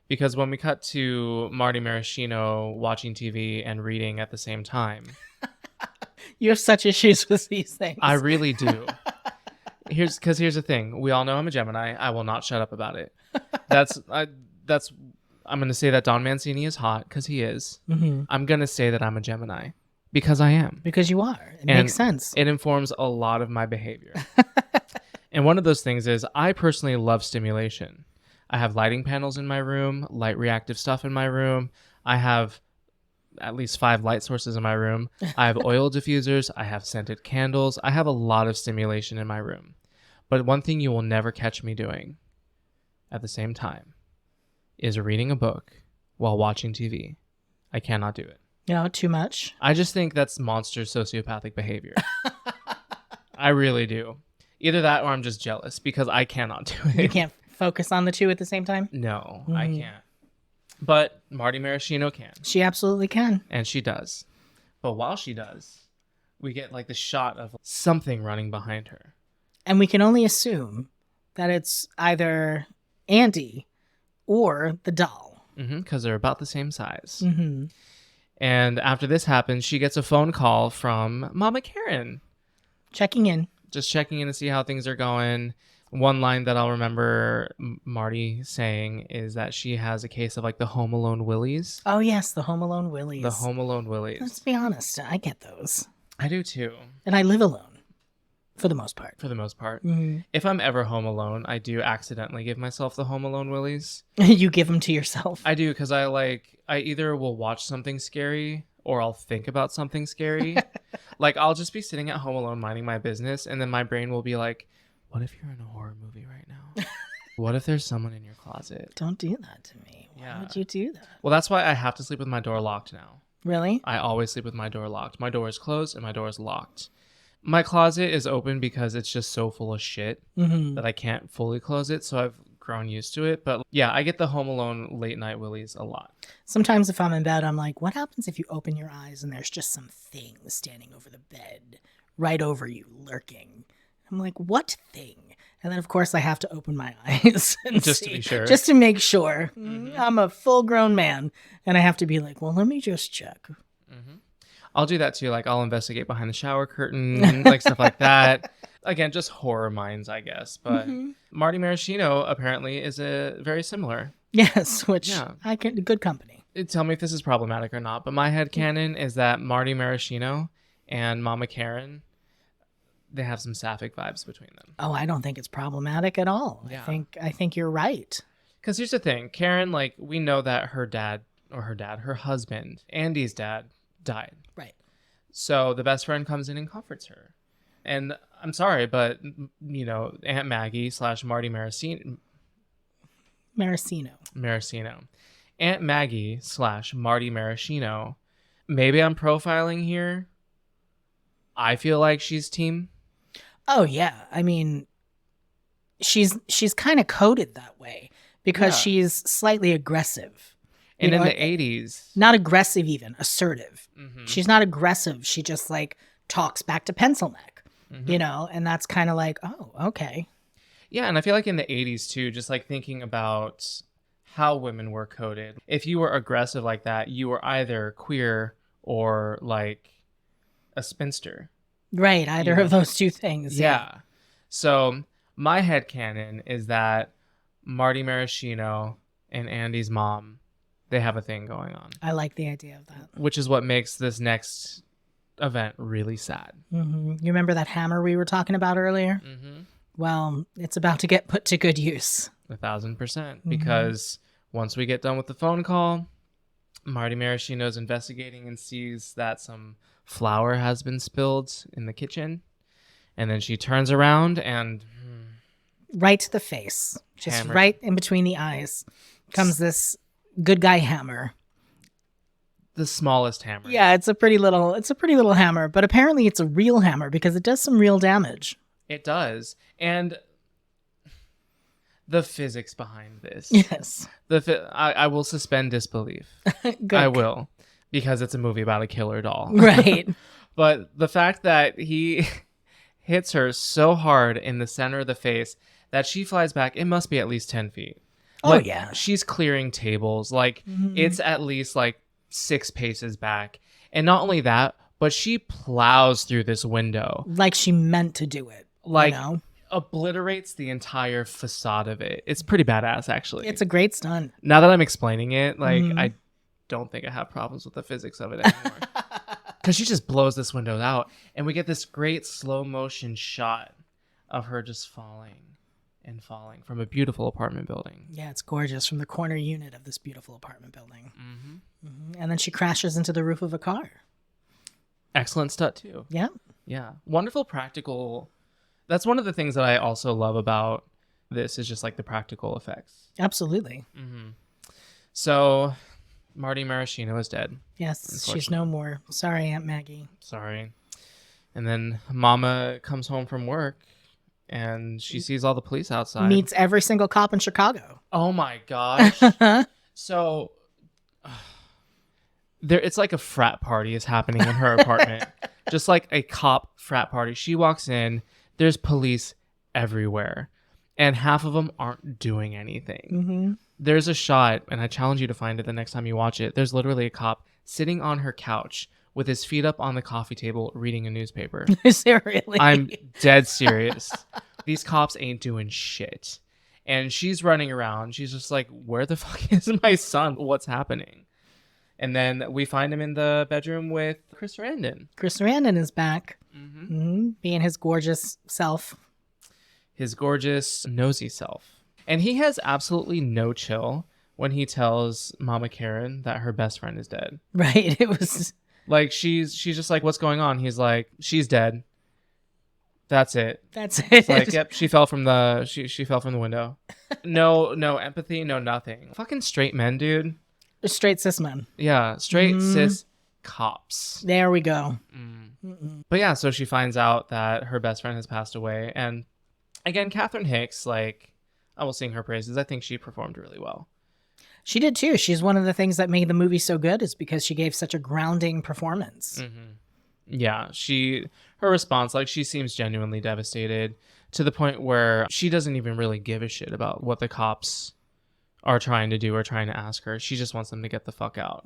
Because when we cut to Marty Maraschino watching TV and reading at the same time... You have such issues with these things. I really do. Here's the thing. We all know I'm a Gemini. I will not shut up about it. I'm going to say that Don Mancini is hot because he is. I'm going to say that I'm a Gemini because I am. Because you are. It makes sense. It informs a lot of my behavior. And one of those things is I personally love stimulation. I have lighting panels in my room, light reactive stuff in my room. I have at least 5 light sources in my room. I have oil diffusers. I have scented candles. I have a lot of stimulation in my room. But one thing you will never catch me doing at the same time is reading a book while watching TV. I cannot do it. No, too much. I just think that's monster sociopathic behavior. I really do. Either that or I'm just jealous because I cannot do it. You can't focus on the two at the same time? No, I can't. But Marty Maraschino can. She absolutely can. And she does. But while she does, we get like the shot of something running behind her. And we can only assume that it's either Andy or the doll. Because they're about the same size. Mm-hmm. And after this happens, she gets a phone call from Mama Karen. Checking in. Just checking in to see how things are going. One line that I'll remember Marty saying is that she has a case of like the Home Alone Willies. Oh, yes, the Home Alone Willies. The Home Alone Willies. Let's be honest, I get those. I do too. And I live alone, for the most part. For the most part. Mm-hmm. If I'm ever home alone, I do accidentally give myself the Home Alone Willies. You give them to yourself. I do, because I either will watch something scary or I'll think about something scary. Like, I'll just be sitting at home alone minding my business, and then my brain will be like, what if you're in a horror movie right now? What if there's someone in your closet? Don't do that to me. Why would you do that? Well, that's why I have to sleep with my door locked now. Really? I always sleep with my door locked. My door is closed and my door is locked. My closet is open because it's just so full of shit that I can't fully close it. So I've grown used to it. But yeah, I get the Home Alone late night willies a lot. Sometimes if I'm in bed, I'm like, what happens if you open your eyes and there's just some thing standing over the bed, right over you, lurking? I'm like, what thing? And then, of course, I have to open my eyes and Just to see, be sure. just to make sure. I'm a full-grown man, and I have to be like, well, let me just check. I'll do that too. Like, I'll investigate behind the shower curtain, like stuff like that. Again, just horror minds, I guess. But Marty Maraschino apparently is very similar. Yes, which I can good company. Tell me if this is problematic or not. But my headcanon is that Marty Maraschino and Mama Karen, they have some sapphic vibes between them. Oh, I don't think it's problematic at all. Yeah. I think you're right. Because here's the thing. Karen, like, we know that her husband, Andy's dad, died. Right. So the best friend comes in and comforts her. And I'm sorry, but, you know, Aunt Maggie / Marty Maraschino. Aunt Maggie / Marty Maraschino. Maybe I'm profiling here. I feel like she's team. Oh, yeah. I mean, she's kind of coded that way because she's slightly aggressive. And You in know, the 80s. Not aggressive even, assertive. Mhm. She's not aggressive. She just like talks back to pencil neck, you know, and that's kind of like, oh, okay. Yeah, and I feel like in the 80s too, just like thinking about how women were coded. If you were aggressive like that, you were either queer or like a spinster. Right, either of those two things. Yeah. So my headcanon is that Marty Maraschino and Andy's mom, they have a thing going on. I like the idea of that. Which is what makes this next event really sad. You remember that hammer we were talking about earlier? Well, it's about to get put to good use. 1,000%. Because once we get done with the phone call, Marty Maraschino's investigating and sees that some flour has been spilled in the kitchen. And then she turns around and... Right to the face. Just Hammer. right in between the eyes comes this good guy hammer. The smallest hammer. Yeah, it's a pretty little hammer, but apparently it's a real hammer because it does some real damage. It does. And the physics behind this. Yes. I will suspend disbelief. Good. I will. Because it's a movie about a killer doll. Right. But the fact that he hits her so hard in the center of the face that she flies back, it must be at least 10 feet. Oh, Like, yeah. She's clearing tables. Like, it's at least like 6 paces back. And not only that, but she plows through this window. Like she meant to do it. Like, you know? obliterates the entire facade of it. It's pretty badass, actually. It's a great stunt. Now that I'm explaining it, like, I don't think I have problems with the physics of it anymore. Because she just blows this window out. And we get this great slow motion shot of her just falling and falling from a beautiful apartment building. Yeah, it's gorgeous from the corner unit of this beautiful apartment building. And then she crashes into the roof of a car. Excellent stunt, too. Yeah. Yeah. Wonderful practical. That's one of the things that I also love about this is just like the practical effects. Absolutely. So Marty Maraschino is dead. Yes, she's no more. Sorry, Aunt Maggie. Sorry. And then Mama comes home from work and she sees all the police outside. Meets every single cop in Chicago. Oh my gosh. So it's like a frat party is happening in her apartment. Just like a cop frat party. She walks in, there's police everywhere. And half of them aren't doing anything. There's a shot, and I challenge you to find it the next time you watch it. There's literally a cop sitting on her couch with his feet up on the coffee table reading a newspaper. Is there really? I'm dead serious. These cops ain't doing shit. And she's running around. She's just like, where the fuck is my son? What's happening? And then we find him in the bedroom with Chris Sarandon. Chris Sarandon is back, being his gorgeous self. His gorgeous, nosy self. And he has absolutely no chill when he tells Mama Karen that her best friend is dead. Right. It was like she's just like, what's going on? He's like, she's dead. That's it. That's it. It's like, yep, she fell from the she fell from the window. No empathy, no nothing. Fucking straight men, dude. Straight cis men. Yeah, straight cis cops. There we go. But yeah, so she finds out that her best friend has passed away, and again, Catherine Hicks, like, I will sing her praises. I think she performed really well. She did too. She's one of the things that made the movie so good is because she gave such a grounding performance. Yeah, her response, like, she seems genuinely devastated to the point where she doesn't even really give a shit about what the cops are trying to do or trying to ask her. She just wants them to get the fuck out.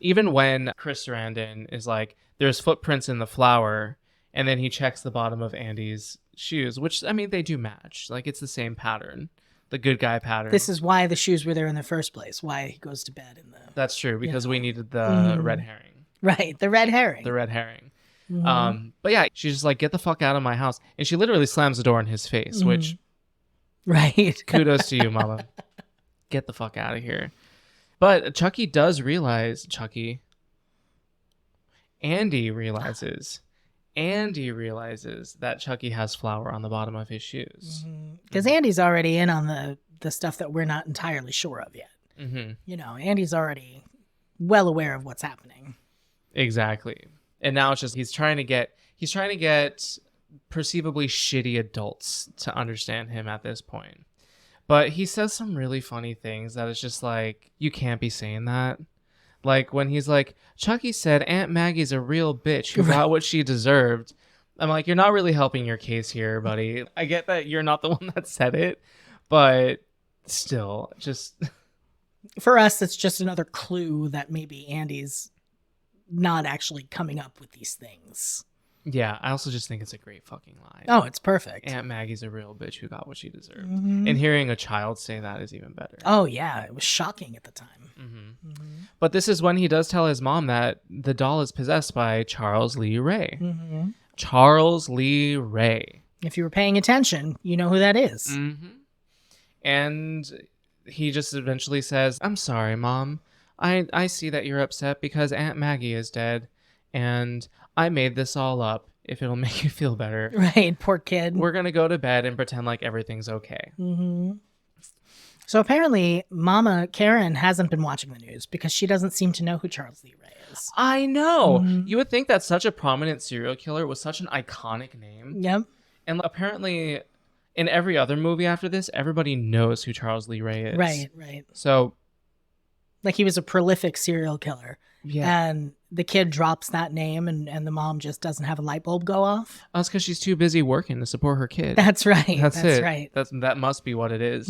Even when Chris Sarandon is like, there's footprints in the flour, and then he checks the bottom of Andy's shoes, which, I mean, they do match. Like, it's the same pattern. The good guy pattern. This is why the shoes were there in the first place. Why he goes to bed in the. That's true, because we needed the red herring. Right, the red herring. The red herring. But yeah, she's just like, get the fuck out of my house. And she literally slams the door in his face, which, right. kudos to you, mama. Get the fuck out of here. But Chucky does realize, Andy realizes that Chucky has flour on the bottom of his shoes. Because Andy's already in on the stuff that we're not entirely sure of yet. You know, Andy's already well aware of what's happening. Exactly. And now it's just he's trying to get perceivably shitty adults to understand him at this point. But he says some really funny things that it's just like, you can't be saying that. Like when he's like, Chucky said Aunt Maggie's a real bitch who got what she deserved. I'm like, you're not really helping your case here, buddy. I get that you're not the one that said it, but still, just... For us, it's just another clue that maybe Andy's not actually coming up with these things. Yeah, I also just think it's a great fucking line. Oh, it's perfect. Aunt Maggie's a real bitch who got what she deserved. And hearing a child say that is even better. Oh, yeah. It was shocking at the time. But this is when he does tell his mom that the doll is possessed by Charles Lee Ray. Charles Lee Ray. If you were paying attention, you know who that is. And he just eventually says, I'm sorry, Mom. I see that you're upset because Aunt Maggie is dead. And I made this all up if it'll make you feel better. Right, poor kid. We're going to go to bed and pretend like everything's okay. So apparently, Mama Karen hasn't been watching the news because she doesn't seem to know who Charles Lee Ray is. I know. You would think that such a prominent serial killer was such an iconic name. Yep. And apparently, in every other movie after this, everybody knows who Charles Lee Ray is. Right. So, like, he was a prolific serial killer. Yeah. And the kid drops that name and the mom just doesn't have a light bulb go off. That's because she's too busy working to support her kid. That's right. That's it. Right. That must be what it is.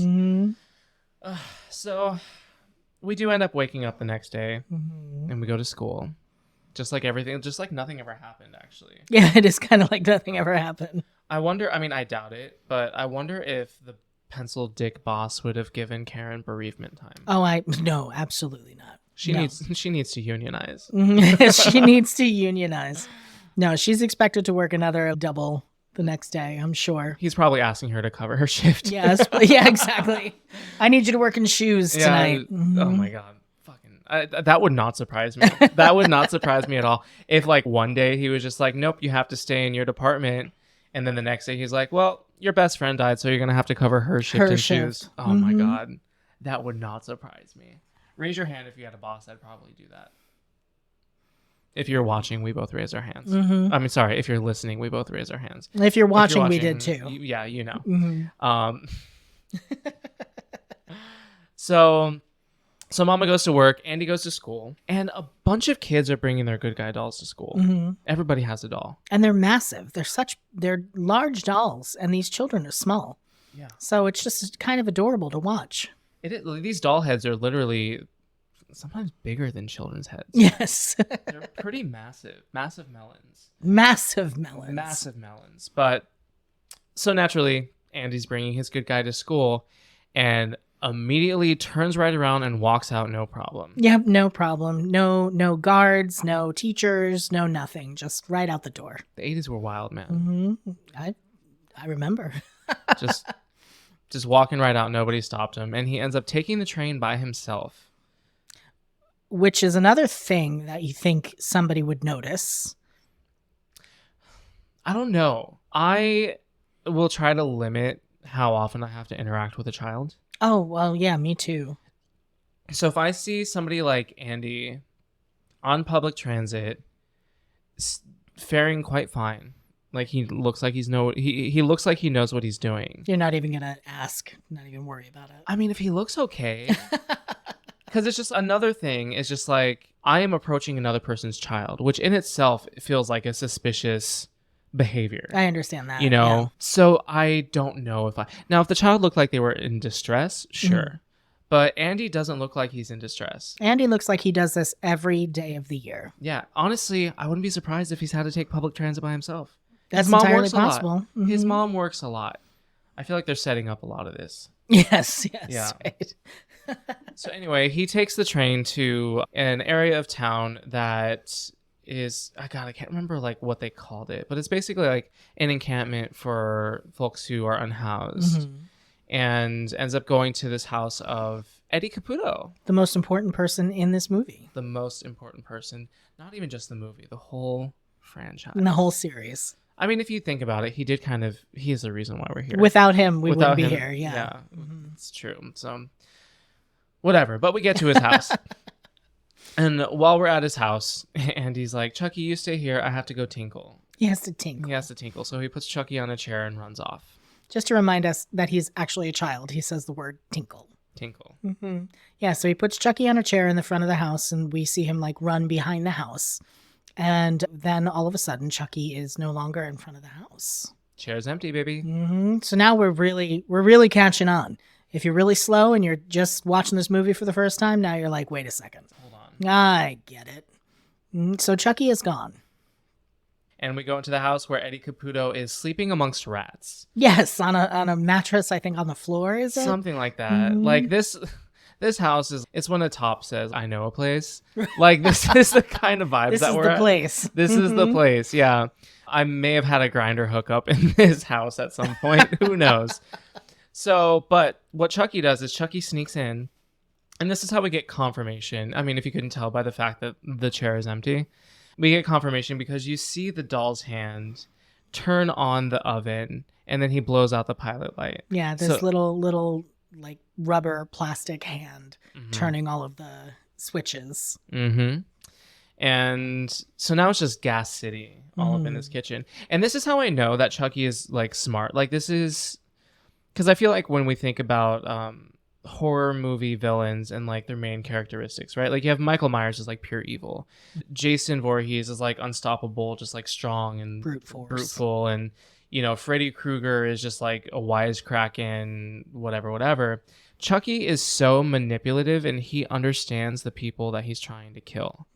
So we do end up waking up the next day and we go to school. Just like everything, just like nothing ever happened, actually. Yeah, it is kind of like nothing ever happened. I wonder, I mean, I doubt it, but I wonder if the pencil dick boss would have given Karen bereavement time. Oh, no, absolutely not. She needs to unionize. She needs to unionize. No, she's expected to work another double the next day, I'm sure. He's probably asking her to cover her shift. Yes, yeah, exactly. I need you to work in shoes tonight. Oh my God. That would not surprise me. That would not surprise me at all. If like one day he was just like, nope, you have to stay in your department. And then the next day he's like, well, your best friend died, so you're going to have to cover her shift in shoes. Oh my God. That would not surprise me. Raise your hand if you had a boss. I'd probably do that. If you're watching, we both raise our hands. I mean, sorry. If you're listening, we both raise our hands. If you're watching, we did too. Yeah, you know. So Mama goes to work. Andy goes to school. And a bunch of kids are bringing their good guy dolls to school. Everybody has a doll. And they're massive. They're large dolls. And these children are small. Yeah. So it's just kind of adorable to watch. These doll heads are literally sometimes bigger than children's heads. Yes. They're pretty massive melons. Massive melons. Massive melons. But so naturally, Andy's bringing his good guy to school and immediately turns right around and walks out, no problem. Yep, no problem. No guards, no teachers, no nothing. Just right out the door. The 80s were wild, man. I remember. Just walking right out, nobody stopped him, and he ends up taking the train by himself. Which is another thing that you think somebody would notice. I don't know. I will try to limit how often I have to interact with a child. Oh, well, yeah, me too. So if I see somebody like Andy on public transit faring quite fine, like he looks like he looks like he knows what he's doing. You're not even going to ask, not even worry about it. I mean, if he looks okay, because it's just another thing. It's just like I am approaching another person's child, which in itself feels like a suspicious behavior. I understand that. You know, yeah. so I don't know if the child looked like they were in distress, sure. But Andy doesn't look like he's in distress. Andy looks like he does this every day of the year. Yeah. Honestly, I wouldn't be surprised if he's had to take public transit by himself. That's His mom entirely works possible. a lot. Mhm. His mom works a lot. I feel like they're setting up a lot of this. Yes, Yeah. right. So anyway, he takes the train to an area of town that is, I can't remember like what they called it, but it's basically like an encampment for folks who are unhoused, and ends up going to this house of Eddie Caputo, The most important person in this movie. the most important person, not even just the movie, the whole franchise. In the whole series. I mean, if you think about it, he is the reason why we're here. Without him, we Without wouldn't be him, here. Yeah. Yeah, it's true. So, whatever. But we get to his house. And while we're at his house, Andy's like, Chucky, you stay here. I have to go tinkle. He has to tinkle. He has to tinkle. So he puts Chucky on a chair and runs off. Just to remind us that he's actually a child, he says the word tinkle. Tinkle. Yeah, so he puts Chucky on a chair in the front of the house, and we see him like run behind the house. And then all of a sudden, Chucky is no longer in front of the house. Chair's empty, baby. So now we're really catching on. If you're really slow and you're just watching this movie for the first time, now you're like, wait a second. Hold on. I get it. So Chucky is gone. And we go into the house where Eddie Caputo is sleeping amongst rats. Yes, on a mattress, I think on the floor, is it? Something like that. Like this house it's when a top says, I know a place. Like this is the kind of vibes This that is we're the at. place. This is the place, yeah. I may have had a grinder hookup in this house at some point. Who knows? So, but what Chucky does is Chucky sneaks in, and this is how we get confirmation. I mean, if you couldn't tell by the fact that the chair is empty, we get confirmation because you see the doll's hand turn on the oven, and then he blows out the pilot light. Yeah, this little like rubber plastic hand turning all of the switches. And so now it's just Gas City all up in this kitchen. And this is how I know that Chucky is like smart. Like this is because I feel like when we think about horror movie villains and like their main characteristics, right? Like you have Michael Myers is like pure evil. Jason Voorhees is like unstoppable, just like strong and Brute force. bruteful. And, you know, Freddy Krueger is just like a wisecracking, whatever. Chucky is so manipulative and he understands the people that he's trying to kill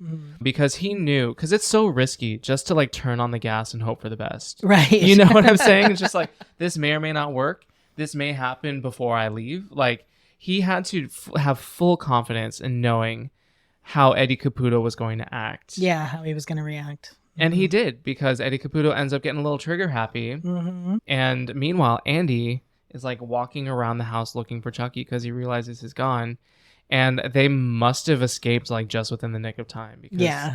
because he knew, because it's so risky just to like turn on the gas and hope for the best. Right. You know what I'm saying? It's just like, this may or may not work. This may happen before I leave. Like he had to have full confidence in knowing how Eddie Caputo was going to act. Yeah, how he was going to react. And he did, because Eddie Caputo ends up getting a little trigger happy. And meanwhile, Andy is like walking around the house looking for Chucky because he realizes he's gone. And they must have escaped like just within the nick of time, because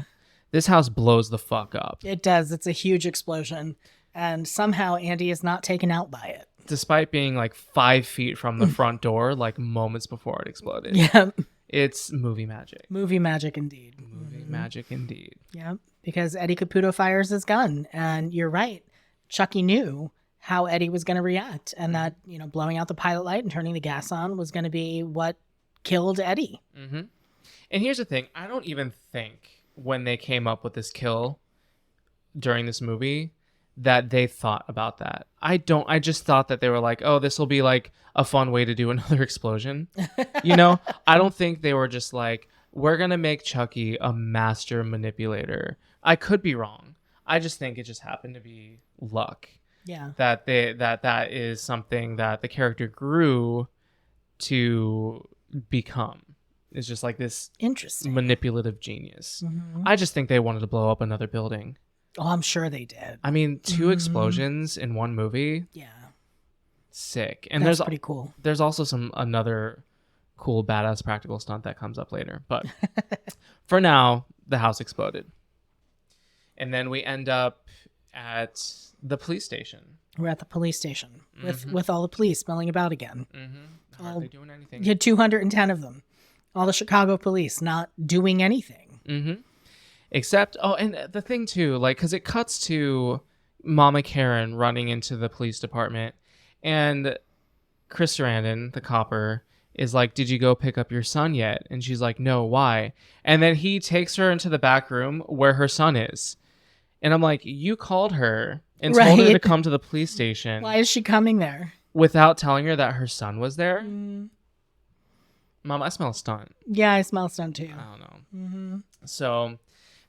this house blows the fuck up. It does. It's a huge explosion. And somehow Andy is not taken out by it. Despite being like 5 feet from the front door, like moments before it exploded. Yeah. It's movie magic. Movie magic indeed. Movie magic indeed. Yeah. Because Eddie Caputo fires his gun. And you're right. Chucky knew how Eddie was going to react, and that, you know, blowing out the pilot light and turning the gas on was going to be what killed Eddie. And here's the thing. I don't even think when they came up with this kill during this movie that they thought about that. I just thought that they were like, oh, this will be like a fun way to do another explosion. You know, I don't think they were just like, we're going to make Chucky a master manipulator. I could be wrong. I just think it just happened to be luck. Yeah. That that is something that the character grew to become. It's just like this Interesting. manipulative genius. Mhm. I just think they wanted to blow up another building. Oh, I'm sure they did. I mean, 2 explosions in one movie, Yeah. sick. And That's pretty cool. there's also another cool badass practical stunt that comes up later. But for now, the house exploded. And then we end up at the police station. We're at the police station with all the police milling about again. Hardly doing anything. You had 210 of them. All the Chicago police not doing anything. Except, and the thing too, like, because it cuts to Mama Karen running into the police department, and Chris Sarandon, the copper, is like, did you go pick up your son yet? And she's like, no, why? And then he takes her into the back room where her son is. And I'm like, you called her and told her to come to the police station. Why is she coming there? Without telling her that her son was there? Mom, I smell a stunt. Yeah, I smell stunt too. I don't know. So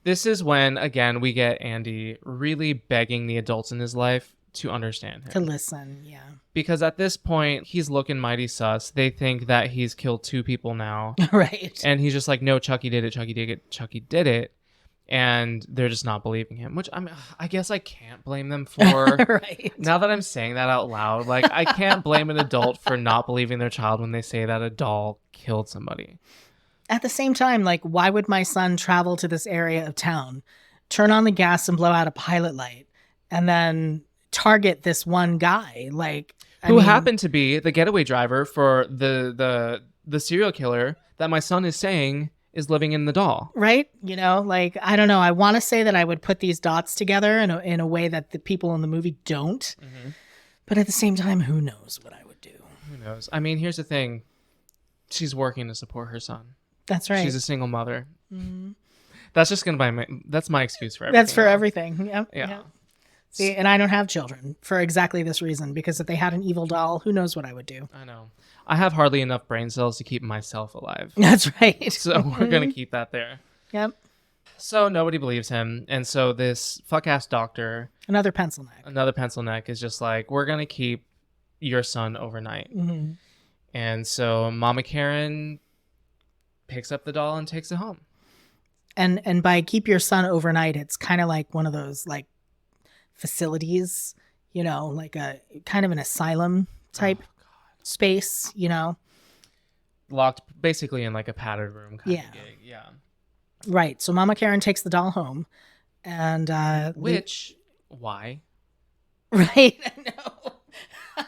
this is when, again, we get Andy really begging the adults in his life to understand him. To listen, yeah. Because at this point, he's looking mighty sus. They think that he's killed 2 people now. Right. And he's just like, no, Chucky did it. Chucky did it. Chucky did it. And they're just not believing him, which I guess I can't blame them for. Right. Now that I'm saying that out loud, like, I can't blame an adult for not believing their child when they say that a doll killed somebody. At the same time, like, why would my son travel to this area of town, turn on the gas and blow out a pilot light, and then target this one guy? Like, who happened to be the getaway driver for the serial killer that my son is saying is living in the doll. Right? You know, like, I don't know. I want to say that I would put these dots together in a way that the people in the movie don't. But at the same time, who knows what I would do? Who knows? I mean, here's the thing. She's working to support her son. That's right. She's a single mother. That's just going to be that's my excuse for everything. That's for everything. Yep. Yeah. Yep. See, and I don't have children for exactly this reason, because if they had an evil doll, who knows what I would do? I know. I have hardly enough brain cells to keep myself alive. That's right. So we're going to keep that there. Yep. So nobody believes him. And so this fuck-ass doctor, Another pencil neck, is just like, we're going to keep your son overnight. And so Mama Karen picks up the doll and takes it home. And by keep your son overnight, it's kind of like one of those like facilities, you know, like a kind of an asylum type space, you know. Locked basically in like a padded room kind of gig. Yeah. Right. So Mama Karen takes the doll home, and why? Right. No.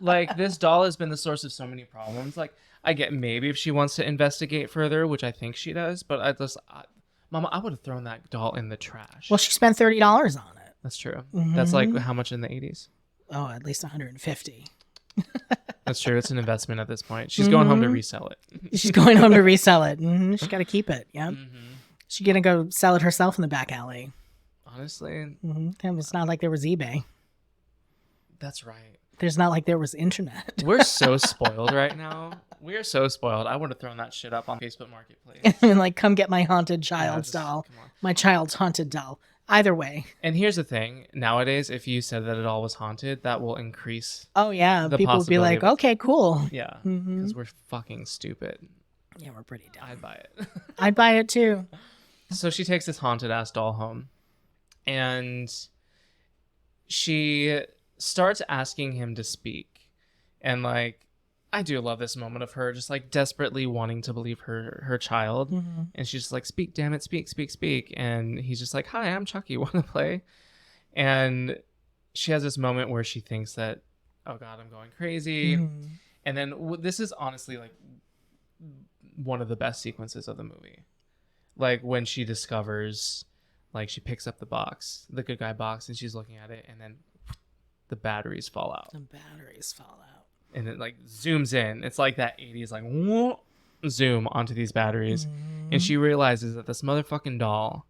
Like, this doll has been the source of so many problems. Like, I get maybe if she wants to investigate further, which I think she does, but Mama, I would have thrown that doll in the trash. Well, she spent $30 on it. That's true. That's like how much in the 80s? Oh, at least 150. That's true. It's an investment at this point. She's going home to resell it. She's going home to resell it. She's got to keep it. Yep. She's gonna go sell it herself in the back alley. Honestly, It's not like there was eBay. that's right. There's not like there was internet. We're so spoiled right now. We are so spoiled. I would have thrown that shit up on Facebook Marketplace. And like, come get my haunted child's doll. Come on. My child's haunted doll. Either way. And here's the thing. Nowadays, if you said that it all was haunted, that will increase. Oh, yeah. The People would be like, possibility of it. okay, cool. Yeah. Because we're fucking stupid. Yeah, we're pretty dumb. I'd buy it. I'd buy it too. So she takes this haunted ass doll home. And she starts asking him to speak. And like, I do love this moment of her just like desperately wanting to believe her child. And she's just like, speak, damn it, speak, speak, speak. And he's just like, hi, I'm Chucky, want to play? And she has this moment where she thinks that, oh God, I'm going crazy. And then this is honestly like one of the best sequences of the movie. Like when she discovers, like she picks up the box, the good guy box, and she's looking at it, and then the batteries fall out. The batteries fall out. And it like zooms in. It's like that 80s like whoa, zoom onto these batteries. And she realizes that this motherfucking doll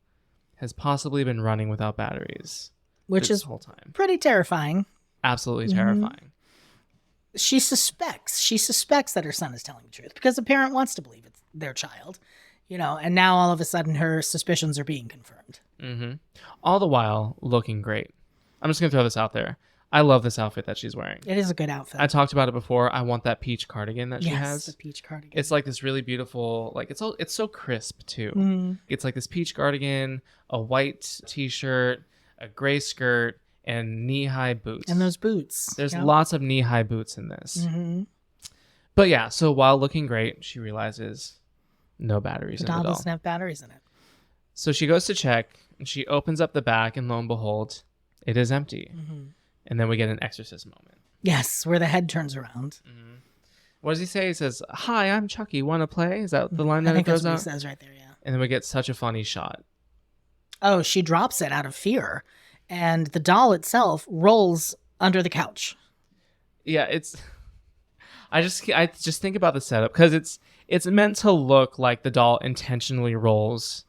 has possibly been running without batteries which this is whole time. pretty terrifying. Absolutely terrifying. She suspects that her son is telling the truth because the parent wants to believe it's their child, and now all of a sudden her suspicions are being confirmed. Mm-hmm. All the while looking great. I'm just going to throw this out there. I love this outfit that she's wearing. It is a good outfit. I talked about it before. I want that peach cardigan that she yes, has. the peach cardigan. It's like this really beautiful, like it's so crisp too. Mhm. It's like this peach cardigan, a white t-shirt, a gray skirt, and knee-high boots. And those boots. There's Yep. lots of knee-high boots in this. Mm-hmm. But yeah, so while looking great, she realizes no batteries The in doll the doll. doesn't have batteries in it. So she goes to check, and she opens up the back, and lo and behold, it is empty. Mm-hmm. And then we get an exorcism moment. Yes, where the head turns around. What does he say? He says, "Hi, I'm Chucky. Want to play?" Is that the line I that he think that's throws what out? he says right there, yeah. And then we get such a funny shot. Oh, she drops it out of fear. And the doll itself rolls under the couch. Yeah, it's. I just think about the setup because it's meant to look like the doll intentionally rolls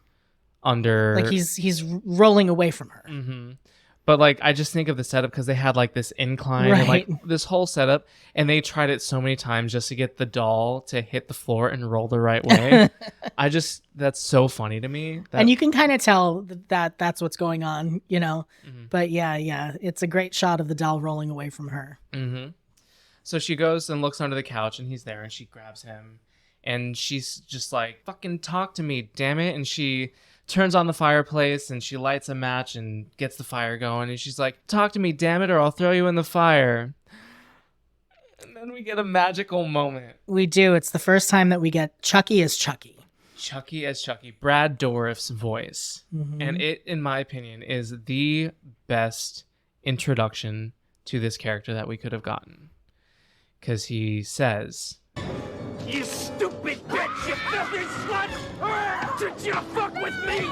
under. Like he's rolling away from her. Mm-hmm. But like I just think of the setup because they had like this incline and like Right. this whole setup, and they tried it so many times just to get the doll to hit the floor and roll the right way. That's so funny to me. And you can kind of tell that that's what's going on, Mhm. But yeah, it's a great shot of the doll rolling away from her. Mm-hmm. So she goes and looks under the couch, and he's there, and she grabs him, and she's just like, "Fucking talk to me, damn it!" And she turns on the fireplace, and she lights a match and gets the fire going, and she's like, "Talk to me, damn it, or I'll throw you in the fire." And then we get a magical moment. We do. It's the first time that we get Chucky as Chucky. Chucky as Chucky, Brad Dourif's voice. Mhm. And it, in my opinion, is the best introduction to this character that we could have gotten. Because he says, You stupid bitch! You filthy slut! Did you fuck with me?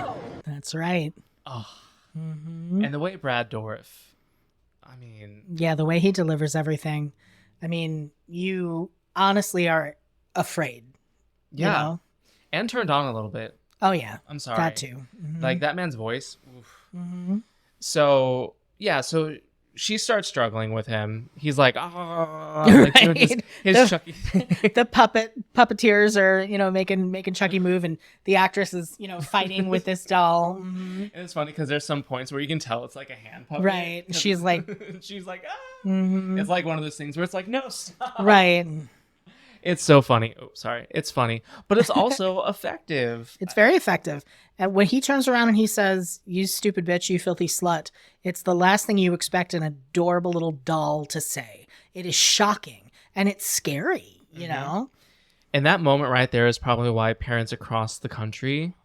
That's right. oh. Hmm. And the way Brad Dourif, I mean, Yeah, the way he delivers everything. I mean, you honestly are afraid. you yeah. know? And turned on a little bit. Oh, yeah. I'm sorry. That too. Mhm. Like that man's voice. Oof. Mhm. So, yeah, so she starts struggling with him. He's like, like doing his The- Chucky. The puppeteers are, making Chucky move, and the actress is, fighting with this doll. Mhm. And it's funny because there's some points where you can tell it's like a hand puppet. Right. 'Cause She's like, she's like, ah. mhm. It's like one of those things where it's like, no, stop. Right. It's so funny. Oh, sorry. It's funny, but it's also effective. It's very effective. And when he turns around and he says, "You stupid bitch, you filthy slut," it's the last thing you expect an adorable little doll to say. It is shocking and it's scary, you know? And that moment right there is probably why parents across the country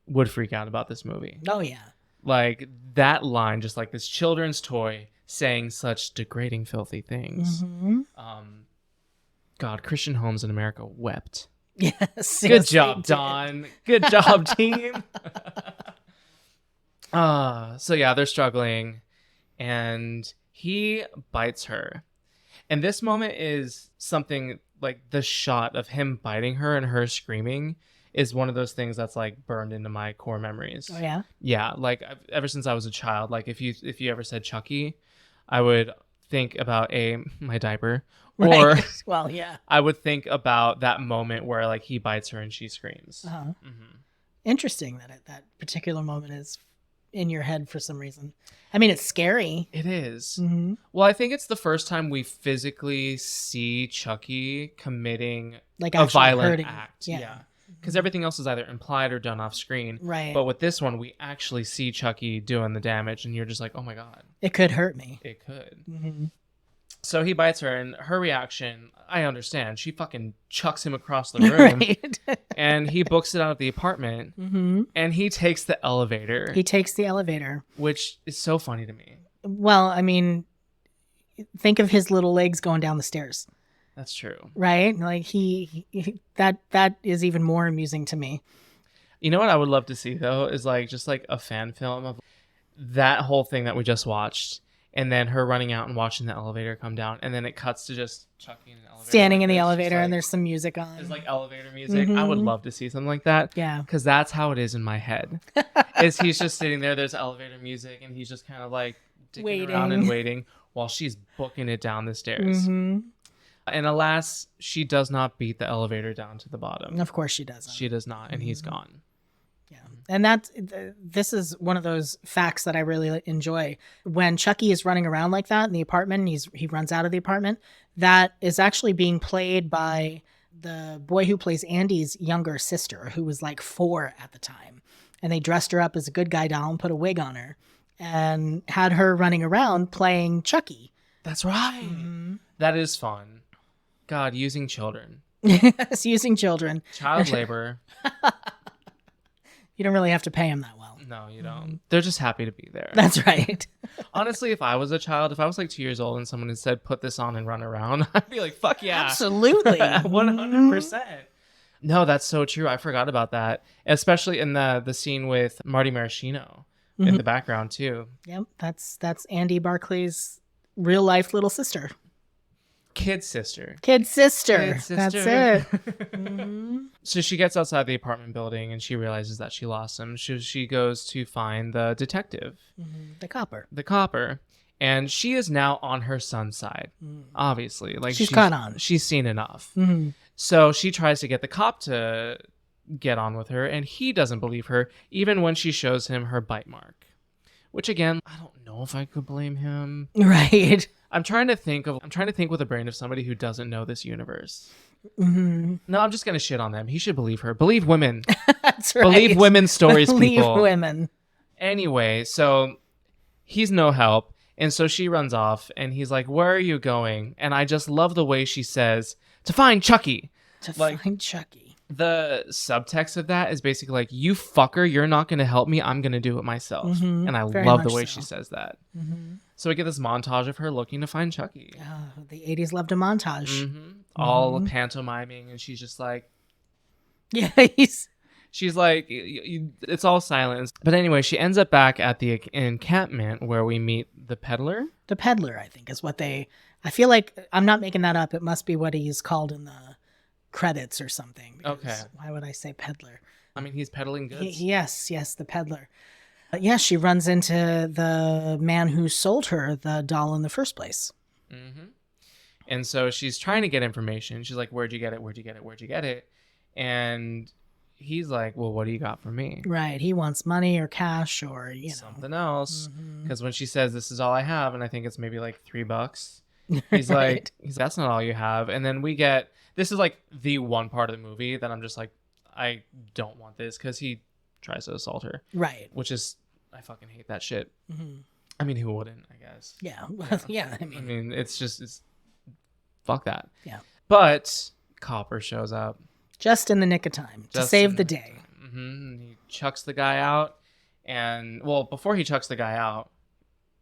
would freak out about this movie. Oh, yeah. Like that line, just like this children's toy saying such degrading, filthy things. Mhm. God, Christian homes in America wept. Yes. Good yes, job, they did. Don. Good job, team. So yeah, they're struggling, and he bites her. And this moment is something like the shot of him biting her and her screaming is one of those things that's like burned into my core memories. Oh, yeah? Yeah, like ever since I was a child, like if you ever said Chucky, I would think about my diaper, or Right. Well, yeah. I would think about that moment where like he bites her and she screams. Uh-huh. Mhm. Interesting that particular moment is in your head for some reason. I mean, it's scary. It is. Mhm. Well, I think it's the first time we physically see Chucky committing Like a actually violent hurting. act. Yeah. Because everything else is either implied or done off screen. Right. But with this one, we actually see Chucky doing the damage, and you're just like, oh my God, It could hurt me. it could. Hmm. So he bites her, and her reaction, I understand. She fucking chucks him across the room, Right. and he books it out of the apartment, Hmm. and he takes the elevator, He takes the elevator. which is so funny to me. Well, I mean, think of his little legs going down the stairs, That's true. right? Like that is even more amusing to me. You know what I would love to see though is like just like a fan film of that whole thing that we just watched, and then her running out and watching the elevator come down, and then it cuts to just Chucky in an elevator. Standing like in the this, just elevator, and like- there's some music on. It's like elevator music. I would love to see something like that. Yeah. Because that's how it is in my head. Is he's just sitting there, there's elevator music, and he's just kind of like dicking around and waiting while she's booking it down the stairs. And alas, she does not beat the elevator down to the bottom. Of course she doesn't. She does not, and he's gone. Yeah. And this is one of those facts that I really enjoy. When Chucky is running around like that in the apartment, he runs out of the apartment, that is actually being played by the boy who plays Andy's younger sister, who was like 4 at the time. And they dressed her up as a good guy doll and put a wig on her and had her running around playing Chucky. That's right. That is fun. God, using children. Yes, using children. Child labor. You don't really have to pay them that well. No, you don't. They're just happy to be there. That's right. Honestly, if I was a child, if I was like 2 years old and someone had said, put this on and run around, I'd be like, fuck yeah. Absolutely. 100%. No, that's so true. I forgot about that. Especially in the scene with Marty Maraschino in the background too. Yep, that's Andy Barclay's real life little sister. Kid sister. Kid sister. Kid sister. That's it. So she gets outside the apartment building and she realizes that she lost him. She goes to find the detective, The copper. the copper, and she is now on her son's side. Obviously, like She's caught on. She's seen enough. So she tries to get the cop to get on with her, and he doesn't believe her, even when she shows him her bite mark. Which again, I don't know if I could blame him. Right. I'm trying to think with the brain of somebody who doesn't know this universe. No, I'm just gonna shit on them. He should believe her. Believe women. That's right. Believe women's stories, Believe people. women. Anyway, so he's no help, and so she runs off, and he's like, "Where are you going?" And I just love the way she says, "To find Chucky." To Like- find Chucky. The subtext of that is basically like, "You fucker, you're not gonna help me. I'm gonna do it myself." And I Very love the much way so. she says that. So we get this montage of her looking to find Chucky. The 80s loved a montage. All pantomiming, and she's just like, Yeah, she's like, it's all silence. But anyway, she ends up back at the encampment where we meet the peddler. the peddler, I think, is what they... I feel like, I'm not making that up. It must be what he's called in the credits or something. Because Okay. Why would I say peddler? I mean, he's peddling goods. Yes, the peddler. Yeah, she runs into the man who sold her the doll in the first place. And so she's trying to get information. She's like, "Where'd you get it? Where'd you get it? Where'd you get it?" And he's like, "Well, what do you got for me?" Right. He wants money or cash or, Something else. Because when she says, "This is all I have," and I think it's maybe like $3, he's like, "That's not all you have." And then we get, this is like the one part of the movie that I'm just like, I don't want this, because he tries to assault her. Right. Which is, I fucking hate that shit. I mean, who wouldn't, I guess. Yeah. Well, yeah. I I mean, mean, it's fuck that. Yeah. But Copper shows up. just in the nick of time to Just save in the the day. He chucks the guy out, and well, before he chucks the guy out,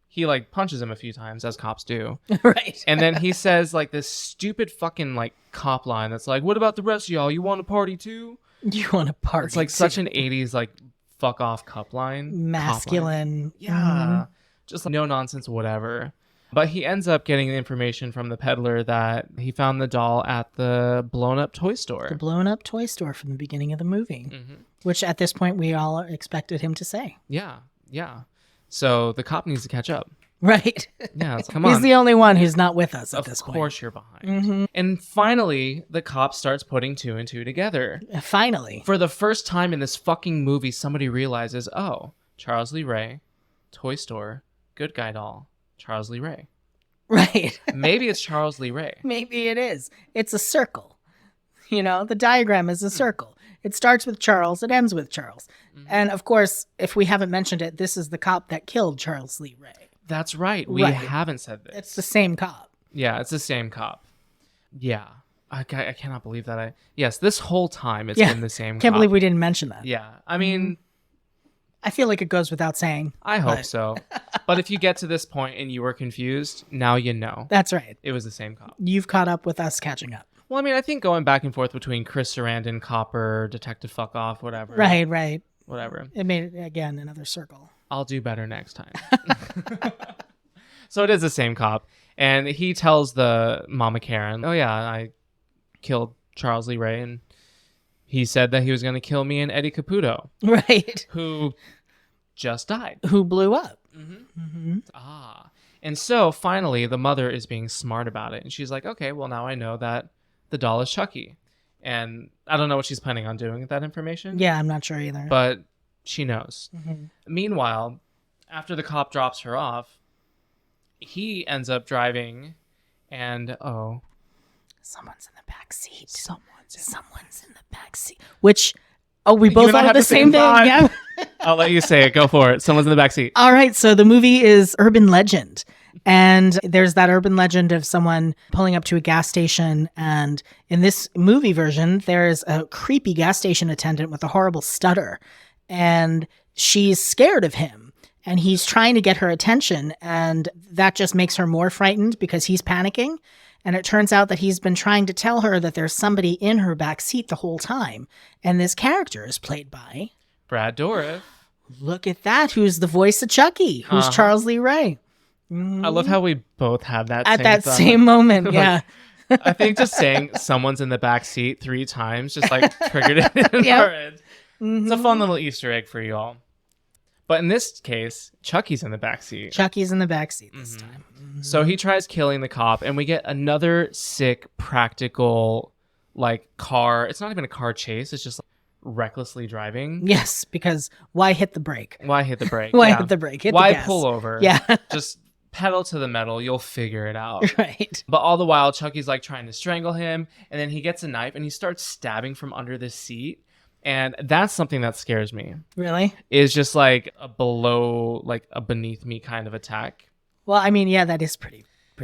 he like punches him a few times, as cops do. Right. And then he says like this stupid fucking like cop line that's like, "What about the rest of y'all? You want to party too?" You want to party. It's like such an 80s like fuck off cup line. Cop line. masculine. Yeah. Just like, no nonsense, whatever. But he ends up getting the information from the peddler that he found the doll at the blown up toy store. The blown up toy store from the beginning of the movie, which at this point we all expected him to say. Yeah. So the cop needs to catch up. Right. Yeah, come on. He's the only one who's not with us at Of this course you're behind. And finally, the cop starts putting 2 and 2 together. point. Finally. For the first time in this fucking movie, somebody realizes, oh, Charles Lee Ray, toy store, good guy doll, Charles Lee Ray. Right. Maybe it's Charles Lee Ray. Maybe it is. It's a circle. The diagram is a circle. It starts with Charles. It ends with Charles. And of course, if we haven't mentioned it, this is the cop that killed Charles Lee Ray. That's right. We Right. haven't said this. It's the same cop. Yeah, it's the same cop. Yeah. I cannot believe that. Yes, this whole time it's Yeah. been the same Can't cop. believe we didn't mention that. Yeah. I mean, I feel like it goes without saying. I hope but- so. But if you get to this point and you were confused, now you know. That's right. It was the same cop. You've caught up with us catching up. Well, I mean, I think going back and forth between Chris Sarandon, Copper, Detective Fuck Off, whatever. Right. Whatever. It made it, again, another circle. I'll do better next time. So it is the same cop. And he tells the Mama Karen, oh yeah, I killed Charles Lee Ray, and he said that he was going to kill me and Eddie Caputo, Right. who just died. Who blew up. And so finally the mother is being smart about it. And she's like, okay, well now I know that the doll is Chucky. And I don't know what she's planning on doing with that information. Yeah, I'm not sure either. But she knows. Mm-hmm. Meanwhile, after the cop drops her off, he ends up driving and Someone's in the back seat. Someone's in the back seat. Which, we both and I thought had the the same same thing. thought. Yeah. I'll let you say it. Go for it. Someone's in the backseat. All right. So the movie is urban legend. And there's that urban legend of someone pulling up to a gas station. And in this movie version, there's a creepy gas station attendant with a horrible stutter. And she's scared of him. And he's trying to get her attention. And that just makes her more frightened because he's panicking. And it turns out that he's been trying to tell her that there's somebody in her back seat the whole time. And this character is played by Brad Dourif. Look at that. Who's the voice of Chucky? Who's Charles Lee Ray? I love how we both had that At same that thought. same moment. Yeah. I think just saying someone's in the back seat 3 times just like triggered it in Yep. our heads. It's a fun little Easter egg for you all. But in this case, Chucky's in the back seat. Chucky's in the back seat this time. So he tries killing the cop, and we get another sick, practical, like, car. It's not even a car chase. It's just like, recklessly driving. Yes, because why hit the brake? Why hit the brake? Why Yeah. hit the brake? Hit Why the gas. pull over? Yeah. Just pedal to the metal. You'll figure it out. Right. But all the while, Chucky's like trying to strangle him, and then he gets a knife and he starts stabbing from under the seat. And that's something that scares me. Really? Is just like a below, like a beneath me kind of attack. Well, I mean, yeah, that is pretty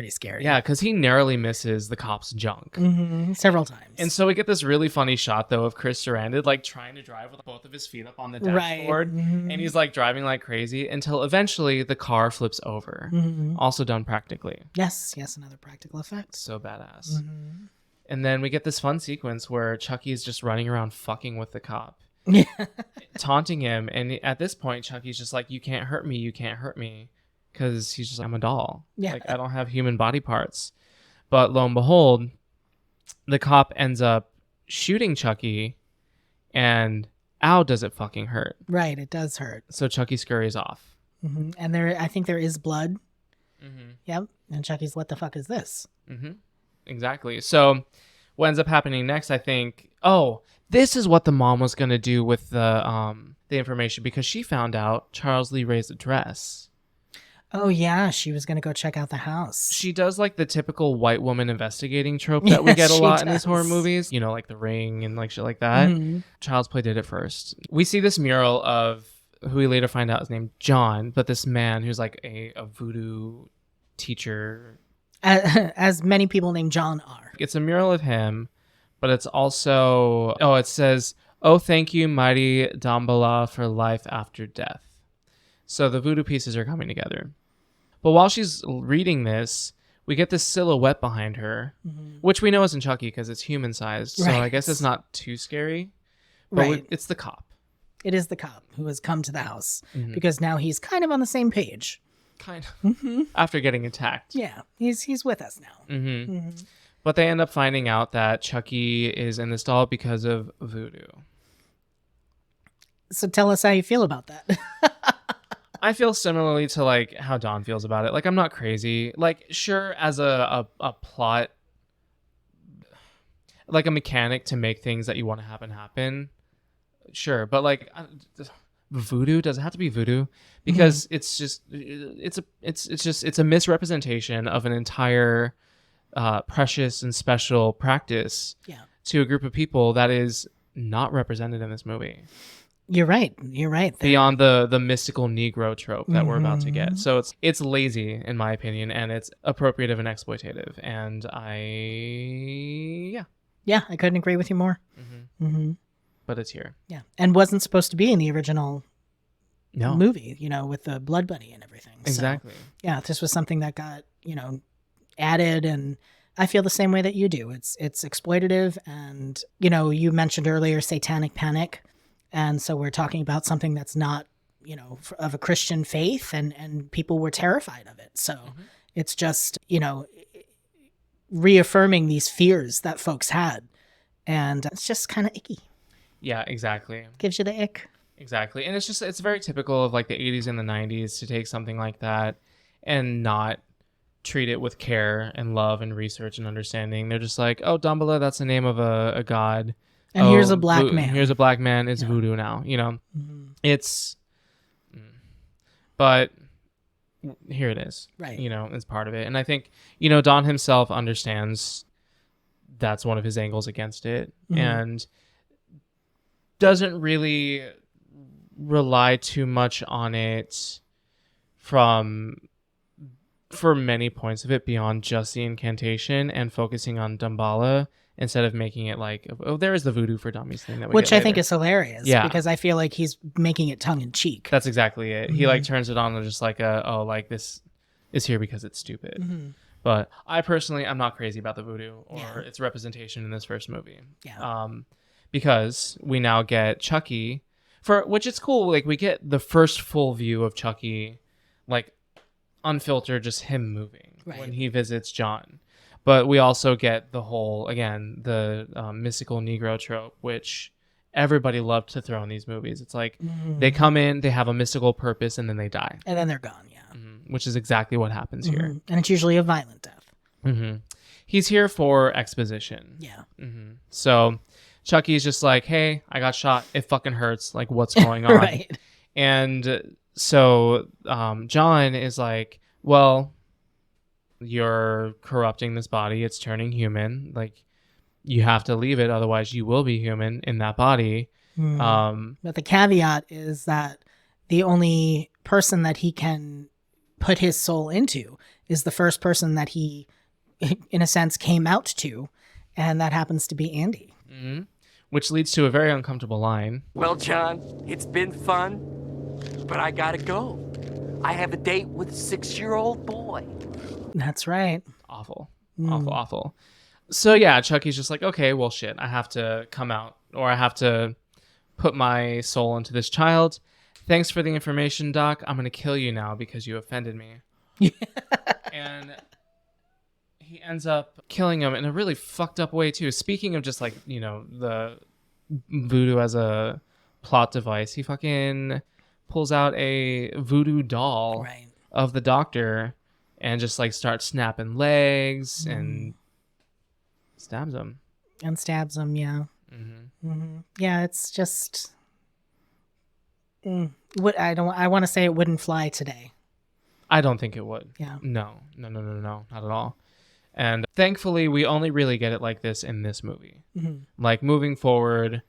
scary. Yeah, because he narrowly misses the cop's junk. Several times. And so we get this really funny shot, though, of Chris Sarandon, like, trying to drive with both of his feet up on the Right. dashboard. And he's, like, driving like crazy until eventually the car flips over. Also done practically. Yes, another practical effect. So badass. And then we get this fun sequence where Chucky is just running around fucking with the cop. Yeah. Taunting him. And at this point, Chucky's just like, you can't hurt me. You can't hurt me. Because he's just like, I'm a doll. Yeah. Like, I don't have human body parts. But lo and behold, the cop ends up shooting Chucky, and ow, does it fucking hurt. Right, it does hurt. So Chucky scurries off. And I think there is blood. Yep. And Chucky's, what the fuck is this? Exactly. So what ends up happening next, I think, this is what the mom was going to do with the information, because she found out Charles Lee Ray's address. Oh, yeah, she was going to go check out the house. She does like the typical white woman investigating trope that we Yes, get a she lot in these does. horror movies. You know, like The Ring and like shit like that. Child's Play did it first. We see this mural of who we later find out is named John, but this man who's like a voodoo teacher. As many people named John are. It's a mural of him, but it's also, it says, "Oh, thank you, mighty Damballa, for life after death." So the voodoo pieces are coming together. But while she's reading this, we get this silhouette behind her, which we know isn't Chucky because it's human sized. So I Right. guess it's not too scary. But Right. it's the cop. It is the cop who has come to the house because now he's kind of on the same page. Kind of. After getting attacked. Yeah, he's with us now. But they end up finding out that Chucky is in this doll because of voodoo. So tell us how you feel about that. I feel similarly to like how Dawn feels about it. Like, I'm not crazy. Like, sure, as a plot, like a mechanic to make things that you want to happen. Sure, but like voodoo, does it have to be voodoo? Because it's just it's a misrepresentation of an entire precious and special practice to a group of people that is not represented in this movie. You're right. Beyond the mystical Negro trope that we're about to get. So it's lazy, in my opinion, and it's appropriative and exploitative. And Yeah, I couldn't agree with you more. But it's here. Yeah, and wasn't supposed to be in the original No. movie, with the Blood Bunny and everything. So, Exactly. yeah, this was something that got, added, and I feel the same way that you do. It's exploitative, and, you mentioned earlier Satanic Panic, and so we're talking about something that's not of a Christian faith, and people were terrified of it. So it's just, reaffirming these fears that folks had. And it's just kind of icky. Yeah, exactly. Gives you the ick. Exactly. And it's very typical of like the 80s and the 90s to take something like that and not treat it with care and love and research and understanding. They're just like, oh, Dumbledore, that's the name of a god. And here's a black man. Here's a black man. It's voodoo now. It's, but here it is. Right. It's part of it. And I think, Don himself understands that's one of his angles against it and doesn't really rely too much on it for many points of it beyond just the incantation and focusing on Damballa instead of making it like, oh, there is the voodoo for dummies thing that we which get I think later. is hilarious. Yeah. Because I feel like he's making it tongue in cheek. That's exactly it. He like turns it on and just like this is here because it's stupid. But I personally, I'm not crazy about the voodoo or its representation in this first movie. Yeah. Because we now get Chucky, which it's cool. Like we get the first full view of Chucky, like unfiltered, just him moving when he visits John. But we also get the whole, again, the mystical Negro trope, which everybody loved to throw in these movies. It's like they come in, they have a mystical purpose, and then they die. And then they're gone, Which is exactly what happens here. And it's usually a violent death. He's here for exposition. Yeah. So Chucky's just like, hey, I got shot. It fucking hurts. Like, what's going on? Right. And so John is like, well, you're corrupting this body. It's turning human. Like, you have to leave it. Otherwise, you will be human in that body. But the caveat is that the only person that he can put his soul into is the first person that he, in a sense, came out to. And that happens to be Andy. Which leads to a very uncomfortable line. Well, John, it's been fun, but I gotta go. I have a date with a 6-year-old boy. That's right. Awful. Awful. So yeah, Chucky's just like, okay, well shit, I have to come out, or I have to put my soul into this child. Thanks for the information, Doc. I'm gonna kill you now because you offended me. And he ends up killing him in a really fucked up way too. Speaking of just like, the voodoo as a plot device, he fucking pulls out a voodoo doll of the doctor and just like starts snapping legs and stabs him. And stabs him, yeah. Yeah, it's just what I want to say it wouldn't fly today. I don't think it would. Yeah. No, not at all. And thankfully, we only really get it like this in this movie. Like moving forward,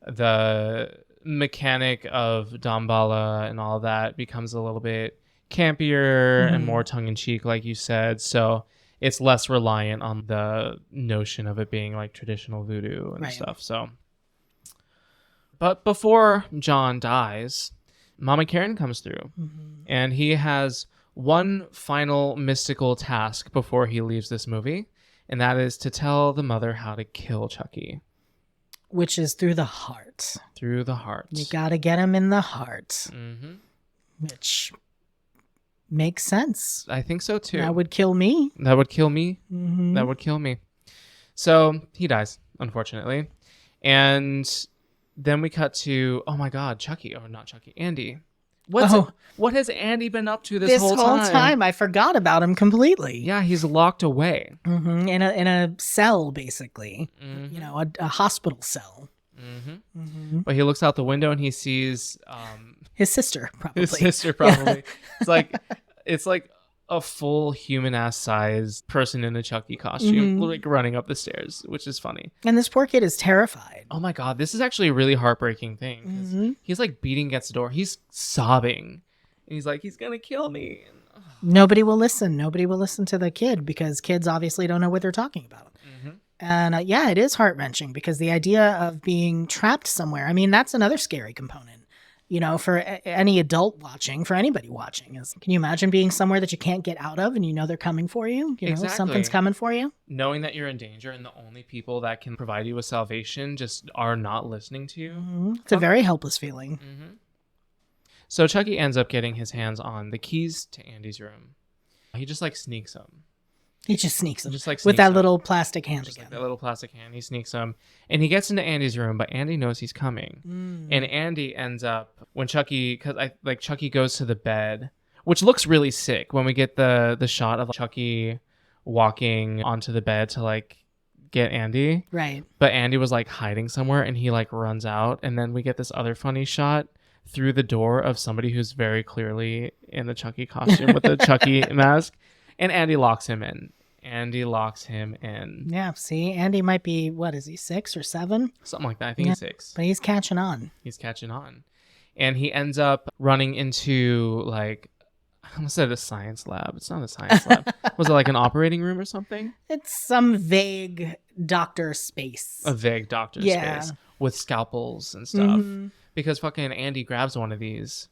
the mechanic of Damballa and all that becomes a little bit campier and more tongue-in-cheek, like you said. So it's less reliant on the notion of it being like traditional voodoo and stuff. So, but before John dies, Mama Karen comes through, and he has one final mystical task before he leaves this movie, and that is to tell the mother how to kill Chucky. Which is through the heart. Through the heart. You gotta get him in the heart. Which makes sense. I think so too. That would kill me. That would kill me. That would kill me. So he dies, unfortunately. And then we cut to, oh my God, Chucky, or not Chucky, Andy. What has Andy been up to this whole time? I forgot about him completely. Yeah, he's locked away. In a cell, basically. A hospital cell. But he looks out the window and he sees his sister, probably. It's like a full human ass size person in a Chucky costume, like running up the stairs, which is funny. And this poor kid is terrified. Oh my God, this is actually a really heartbreaking thing. 'Cause he's like beating against the door. He's sobbing. And he's like, he's going to kill me. Nobody will listen. Nobody will listen to the kid because kids obviously don't know what they're talking about. And it is heart-wrenching because the idea of being trapped somewhere, I mean, that's another scary component. For any adult watching, for anybody watching, can you imagine being somewhere that you can't get out of and they're coming for you? Something's coming for you. Knowing that you're in danger and the only people that can provide you with salvation just are not listening to you. It's a very helpless feeling. So Chucky ends up getting his hands on the keys to Andy's room. He just like sneaks them. He just sneaks him Just like with sneaks that them. little plastic hand Just again. like that little plastic hand. He sneaks them. And he gets into Andy's room, but Andy knows he's coming. And Andy ends up, when Chucky, Chucky goes to the bed, which looks really sick when we get the shot of Chucky walking onto the bed to like get Andy. Right. But Andy was like hiding somewhere and he like runs out. And then we get this other funny shot through the door of somebody who's very clearly in the Chucky costume with the Chucky mask. And Andy locks him in. Yeah, see, Andy might be, what is he, 6 or 7? Something like that. I think he's 6. But he's catching on. He's catching on. And he ends up running into like, I almost said a science lab. It's not a science lab. Was it like an operating room or something? It's some vague doctor space. A vague doctor space with scalpels and stuff. Because fucking Andy grabs one of these.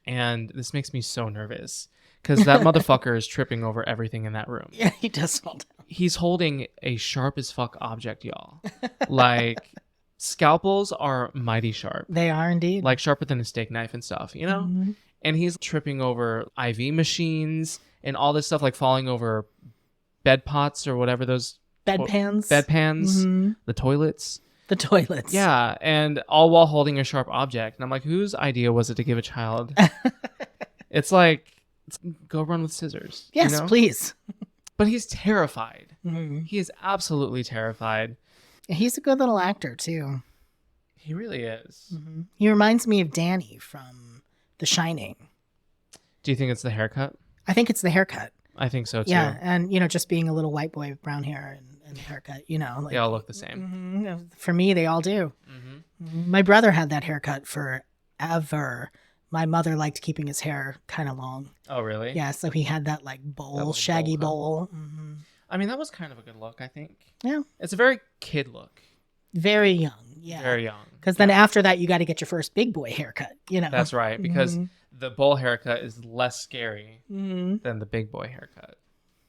And this makes me so nervous. Because that motherfucker is tripping over everything in that room. Yeah, he does fall down. He's holding a sharp as fuck object, y'all. Like, scalpels are mighty sharp. They are indeed. Like, sharper than a steak knife and stuff, you know? And he's tripping over IV machines and all this stuff, like falling over bed pots or whatever those... Bedpans. The toilets. The toilets. Yeah, and all while holding a sharp object. And I'm like, whose idea was it to give a child? It's like... Go run with scissors. Yes, you know? please. But he's terrified. He is absolutely terrified. He's a good little actor, too. He really is. He reminds me of Danny from The Shining. Do you think it's the haircut? I think it's the haircut. I think so, too. Yeah, and, just being a little white boy with brown hair and the haircut, Like, they all look the same. For me, they all do. My brother had that haircut forever. My mother liked keeping his hair kind of long. Oh, really? Yeah, so he had that like bowl, That little shaggy bowl bowl. I mean, that was kind of a good look, I think. Yeah. It's a very kid look. Very young. Yeah. Very young. Because then after that, you got to get your first big boy haircut, That's right, because the bowl haircut is less scary than the big boy haircut.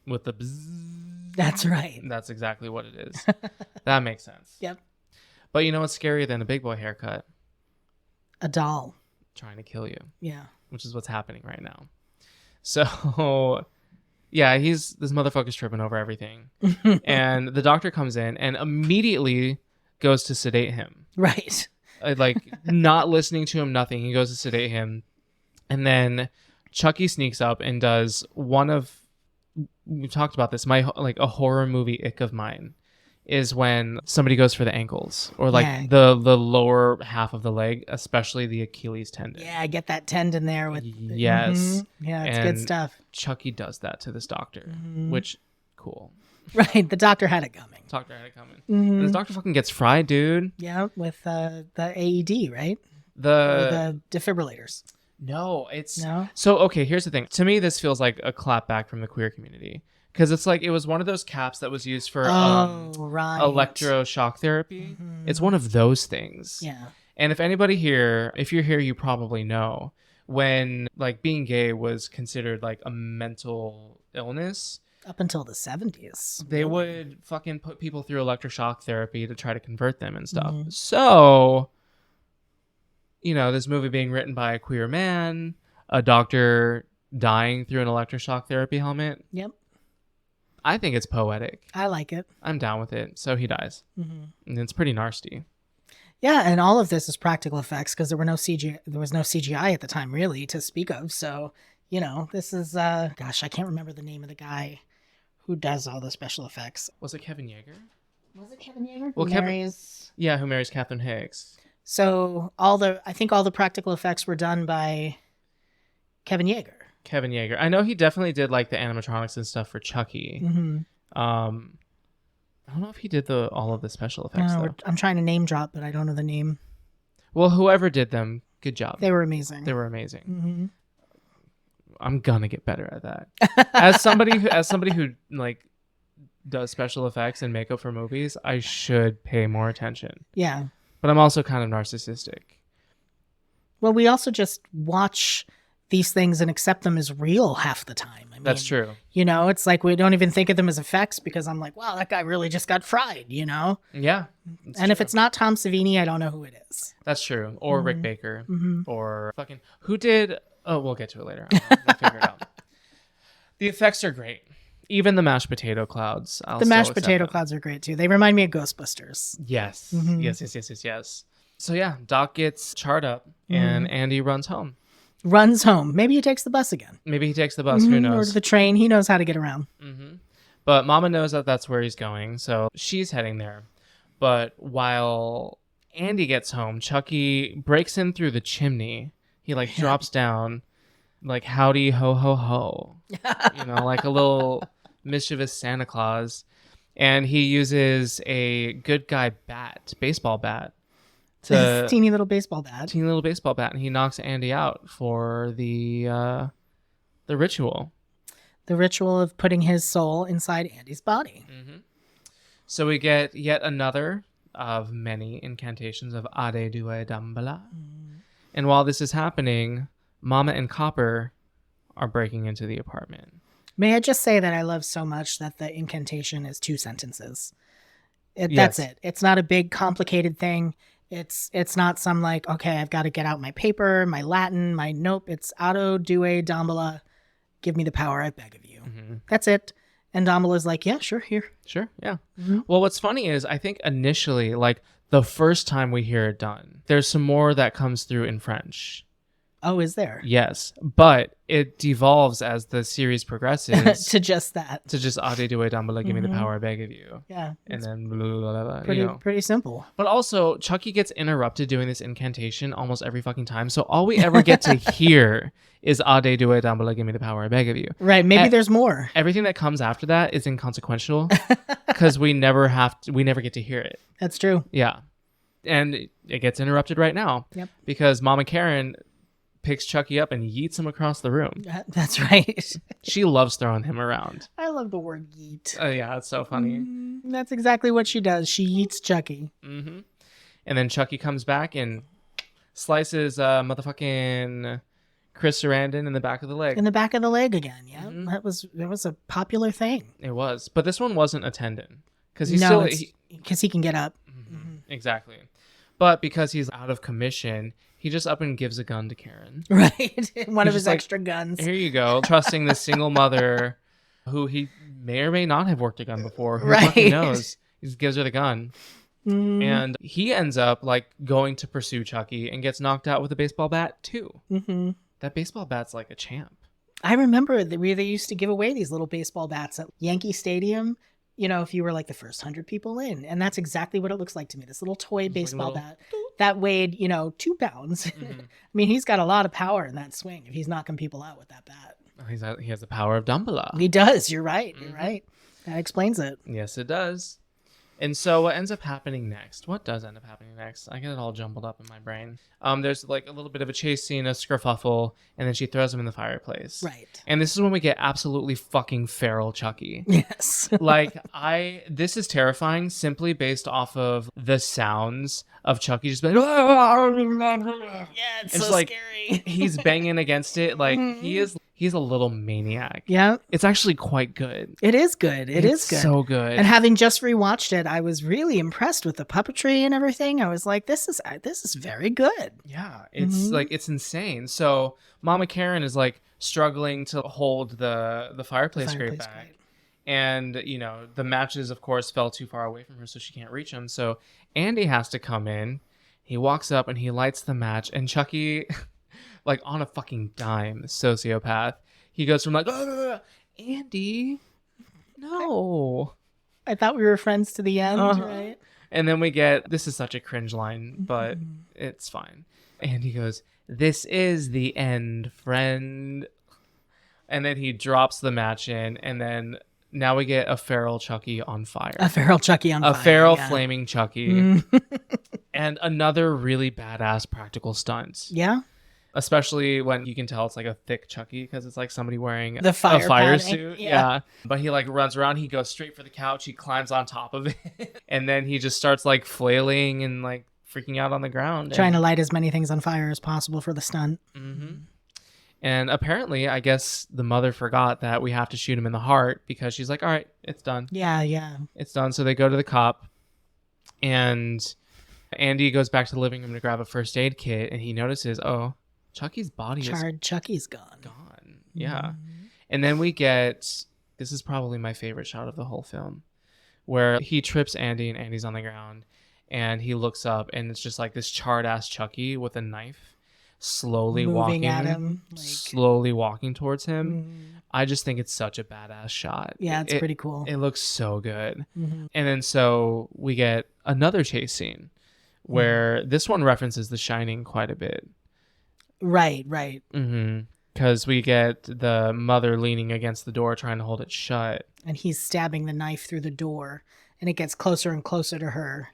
With the bzzz. That's right. That's exactly what it is. That makes sense. Yep. But you know what's scarier than a big boy haircut? A doll. Trying to kill you. Yeah. Which is what's happening right now. So, yeah, this motherfucker's tripping over everything. And the doctor comes in and immediately goes to sedate him. Right. Like, not listening to him, nothing. He goes to sedate him. And then Chucky sneaks up and does we talked about this, a horror movie ick of mine is when somebody goes for the ankles or the lower half of the leg, especially the Achilles tendon. Yeah, get that tendon there with. Yes. Yeah, it's And good stuff. Chucky does that to this doctor, which cool. Right, the doctor had it coming. And this doctor fucking gets fried, dude. Yeah, with the AED, right? Or The the defibrillators. no, it's No? so okay. Here's the thing. To me, this feels like a clapback from the queer community because it's like it was one of those caps that was used for Right. electroshock therapy. It's one of those things. Yeah. And if anybody here, if you're here, you probably know when like being gay was considered like a mental illness. Up until the 70s. They would fucking put people through electroshock therapy to try to convert them and stuff. So, this movie being written by a queer man, a doctor dying through an electroshock therapy helmet. Yep. I think it's poetic. I like it. I'm down with it. So he dies. And it's pretty nasty. Yeah, and all of this is practical effects because there was no CGI at the time really to speak of. So, this is gosh, I can't remember the name of the guy who does all the special effects. Was it Kevin Yeager? Was it Kevin Yeager? Well, Kevin. Who marries Catherine Hicks. So I think all the practical effects were done by Kevin Yeager. Kevin Yeager. I know he definitely did like the animatronics and stuff for Chucky. I don't know if he did all of the special effects though. I'm trying to name drop, but I don't know the name. Well, whoever did them, good job. They were amazing. They were amazing. I'm gonna get better at that. As somebody who like does special effects and makeup for movies, I should pay more attention. Yeah. But I'm also kind of narcissistic. Well, we also just watch these things and accept them as real half the time. That's true. You know, it's like we don't even think of them as effects because I'm like, wow, that guy really just got fried, you know? Yeah. And if it's not Tom Savini, I don't know who it is. That's true. Or Rick Baker. Or fucking who did? Oh, we'll get to it later. We'll figure it out. The effects are great. Even the mashed potato clouds. The mashed potato clouds are great too. They remind me of Ghostbusters. Yes. Yes. So yeah, Doc gets charred up and Andy runs home. Runs home. Maybe he takes the bus again. Maybe he takes the bus. Who Or knows? the train. He knows how to get around. But Mama knows that that's where he's going, so she's heading there. But while Andy gets home, Chucky breaks in through the chimney. He like drops down, like howdy ho ho ho, you know, like a little mischievous Santa Claus, and he uses a good guy baseball bat, This teeny little baseball bat. and he knocks Andy out for the ritual. The ritual of putting his soul inside Andy's body. So we get yet another of many incantations of Ade Due Dambala. And while this is happening, Mama and Copper are breaking into the apartment. May I just say that I love so much that the incantation is 2 sentences. Yes. That's it. It's not a big complicated thing. It's not some like, okay, I've got to get out my paper, my Latin, my nope. It's Ado Due Dambala. Give me the power, I beg of you. That's it. And Dambala's like, yeah, sure, here. Sure, yeah. Well, what's funny is I think initially, like the first time we hear it done, there's some more that comes through in French. Oh, is there? Yes, but it devolves as the series progresses To just that. to just Ade Due Dambala, give me the power, I beg of you. Yeah. And then blah, blah, blah, blah, Pretty you know. pretty simple. But also, Chucky gets interrupted doing this incantation almost every fucking time. So all we ever get to hear is Ade Due Dambala, give me the power, I beg of you. Right. Maybe there's more. Everything that comes after that is inconsequential because we never get to hear it. That's true. Yeah. And it gets interrupted right now. Yep. Because Mama Karen picks Chucky up and yeets him across the room. That's right. She loves throwing him around. I love the word yeet. Yeah, it's so funny. That's exactly what she does. She yeets Chucky. And then Chucky comes back and slices motherfucking Chris Sarandon in the back of the leg. In the back of the leg again. Yeah. That was a popular thing. It was. But this one wasn't a tendon. Because because he can get up. Exactly. But because he's out of commission, he just up and gives a gun to Karen. Right. One of He's his just like, extra guns. Here you go. Trusting this single mother who he may or may not have worked a gun before. Who Right. fucking knows? He just gives her the gun. And he ends up like going to pursue Chucky and gets knocked out with a baseball bat too. That baseball bat's like a champ. I remember that they used to give away these little baseball bats at Yankee Stadium, you know, if you were like the first 100 people in. And that's exactly what it looks like to me. This little toy baseball bat that weighed, 2 pounds. I mean, he's got a lot of power in that swing if he's knocking people out with that bat. He has the power of Dumbledore. He does. You're right. You're right. That explains it. Yes, it does. And so what ends up happening next? What does end up happening next? I get it all jumbled up in my brain. There's like a little bit of a chase scene, a skerfuffle, and then she throws him in the fireplace. Right. And this is when we get absolutely fucking feral Chucky. Yes. This is terrifying simply based off of the sounds of Chucky just being Yeah, it's It's so like- scary. he's banging against it. Like he's a little maniac. Yeah, It's actually quite good. it is good. It's good. So good. And having just rewatched it, I was really impressed with the puppetry and everything. I was like, this is very good. Yeah, it's like it's insane. So Mama Karen is like struggling to hold the fireplace grate Fireplace back. grate. And, the matches, of course, fell too far away from her, so she can't reach them. So Andy has to come in. He walks up and he lights the match. And Chucky, like on a fucking dime, sociopath, he goes from like, Andy, no. I thought we were friends to the end, right? And then we get, this is such a cringe line, but it's fine. And he goes, this is the end, friend. And then he drops the match in, and then now we get a feral Chucky on fire. A feral Chucky on fire. A feral yeah. flaming Chucky. And another really badass practical stunt. Yeah. Especially when you can tell it's like a thick Chucky because it's like somebody wearing The fire a fire padding, suit. yeah. But he like runs around, he goes straight for the couch, he climbs on top of it, and then he just starts like flailing and like freaking out on the ground. Trying to light as many things on fire as possible for the stunt. And apparently, I guess the mother forgot that we have to shoot him in the heart because she's like, all right, it's done. Yeah. It's done. So they go to the cop, and Andy goes back to the living room to grab a first aid kit, and he notices, oh, Chucky's body Charred Chucky's gone. is gone. Yeah. And then we get, this is probably my favorite shot of the whole film, where he trips Andy and Andy's on the ground, and he looks up, and it's just like this charred ass Chucky with a knife slowly Moving at him, slowly walking towards him. I just think it's such a badass shot. Yeah, it's pretty cool. It looks so good. And then so we get another chase scene where this one references The Shining quite a bit. Right. Because we get the mother leaning against the door trying to hold it shut. And he's stabbing the knife through the door, and it gets closer and closer to her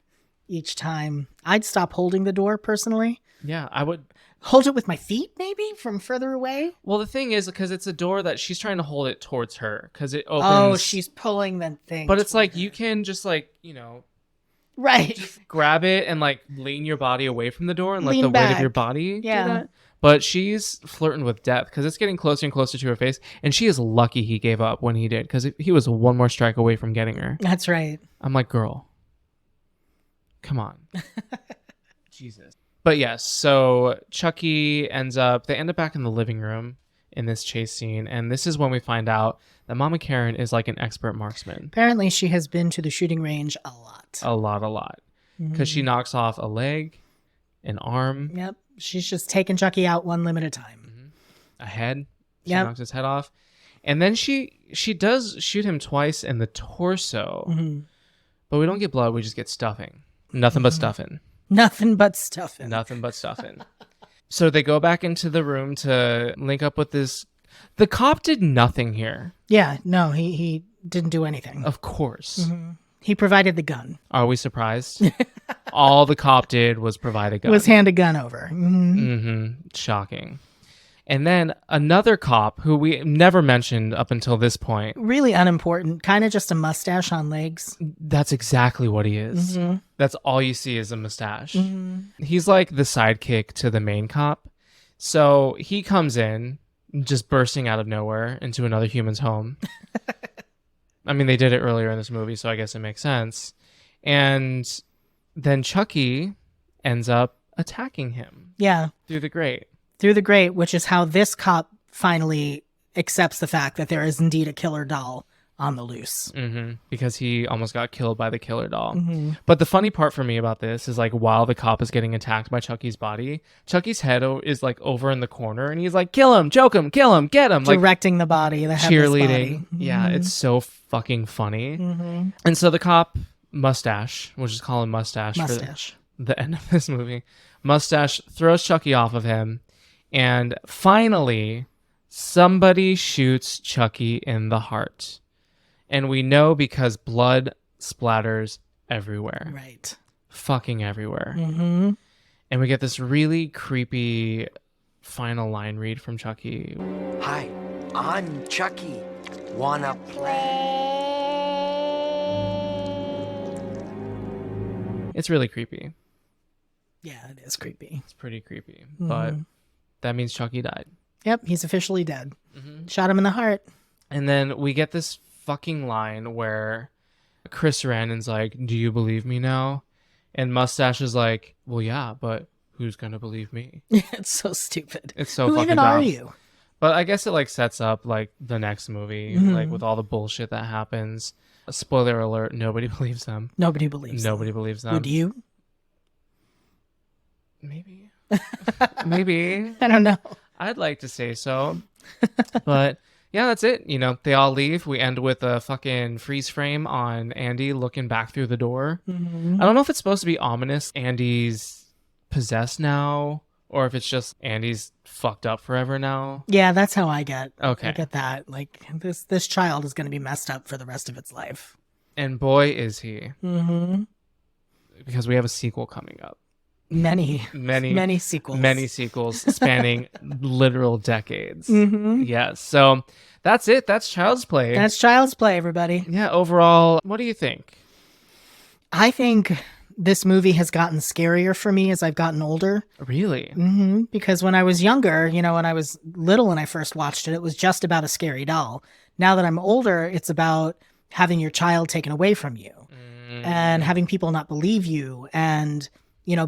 each time. I'd stop holding the door personally. Yeah, I would hold it with my feet, maybe from further away. Well, the thing is, because it's a door that she's trying to hold it towards her because it opens. Oh, she's pulling the thing. But it's like you can just like, you know, right, grab it and like lean your body away from the door and let Lean the weight of back. your body do Yeah. that. But she's flirting with death because it's getting closer and closer to her face, and she is lucky he gave up when he did because he was one more strike away from getting her. That's right. I'm like, girl, come on. Jesus. But yes, so Chucky they end up back in the living room in this chase scene. And this is when we find out that Mama Karen is like an expert marksman. Apparently, she has been to the shooting range a lot. A lot. Because she knocks off a leg, an arm. Yep. She's just taking Chucky out one limb at a time. A head. She Yep. knocks his head off. And then she does shoot him twice in the torso. But we don't get blood. We just get stuffing. Nothing but stuffing. Nothing but stuffing. Nothing but stuffing. So they go back into the room to link up with this. The cop did nothing here. Yeah, no, he didn't do anything. Of course. He provided the gun. Are we surprised? All the cop did was provide a gun. Was hand a gun over. Shocking. And then another cop who we never mentioned up until this point. Really unimportant. Kind of just a mustache on legs. That's exactly what he is. That's all you see is a mustache. He's like the sidekick to the main cop. So he comes in just bursting out of nowhere into another human's home. I mean, they did it earlier in this movie, so I guess it makes sense. And then Chucky ends up attacking him. Yeah. Through the grate. Through the grate, which is how this cop finally accepts the fact that there is indeed a killer doll on the loose. Because he almost got killed by the killer doll. But the funny part for me about this is like while the cop is getting attacked by Chucky's body, Chucky's head is like over in the corner and he's like, kill him, choke him, kill him, get him. Like directing the body, the headless cheerleading. body. Yeah, it's so fucking funny. And so the cop, Mustache, we'll just call him Mustache. Mustache. For the end of this movie. Mustache throws Chucky off of him. And finally, somebody shoots Chucky in the heart. And we know because blood splatters everywhere. Right. Fucking everywhere. And we get this really creepy final line read from Chucky. Hi, I'm Chucky. Wanna play? It's really creepy. Yeah, it is creepy. It's pretty creepy. But that means Chucky died. Yep, he's officially dead. Shot him in the heart. And then we get this fucking line where Chris Sarandon's like, do you believe me now? And Mustache is like, well, yeah, but who's going to believe me? It's so stupid. It's so Who fucking even dumb. are you? But I guess it like sets up like the next movie, like with all the bullshit that happens. Spoiler alert, nobody believes them. Nobody believes them. Nobody believes them. Would you? Maybe. Maybe. I don't know. I'd like to say so. But yeah, that's it. You know, they all leave. We end with a fucking freeze frame on Andy looking back through the door. I don't know if it's supposed to be ominous. Andy's possessed now, or if it's just Andy's fucked up forever now. Yeah, that's how I get. Okay. I get that. Like this child is going to be messed up for the rest of its life. And boy, is he. Because we have a sequel coming up. Many sequels. Many sequels spanning literal decades. Yes. So that's it. That's Child's Play. That's Child's Play, everybody. Yeah. Overall, what do you think? I think this movie has gotten scarier for me as I've gotten older. Really? Because when I was younger, when I was little and I first watched it, it was just about a scary doll. Now that I'm older, it's about having your child taken away from you and having people not believe you and,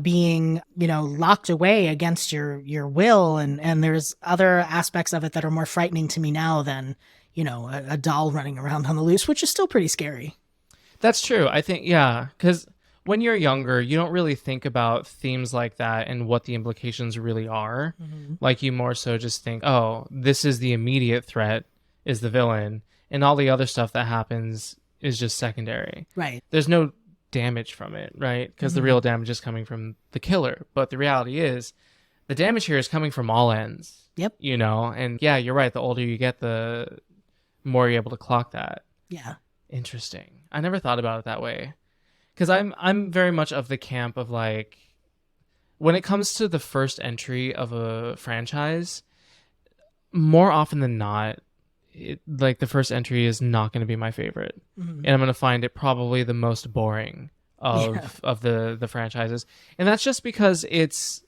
being, locked away against your will. And there's other aspects of it that are more frightening to me now than, a doll running around on the loose, which is still pretty scary. That's true. I think, yeah, because when you're younger, you don't really think about themes like that and what the implications really are. Like you more so just think, oh, this is the immediate threat, is the villain, and all the other stuff that happens is just secondary. Right. There's no damage from it, right? Because the real damage is coming from the killer. But the reality is, the damage here is coming from all ends. Yep. And yeah, you're right. The older you get, the more you're able to clock that. Yeah. Interesting. I never thought about it that way. Because I'm very much of the camp of like, when it comes to the first entry of a franchise, more often than not, the first entry is not going to be my favorite. And I'm going to find it probably the most boring of the franchises. And that's just because it's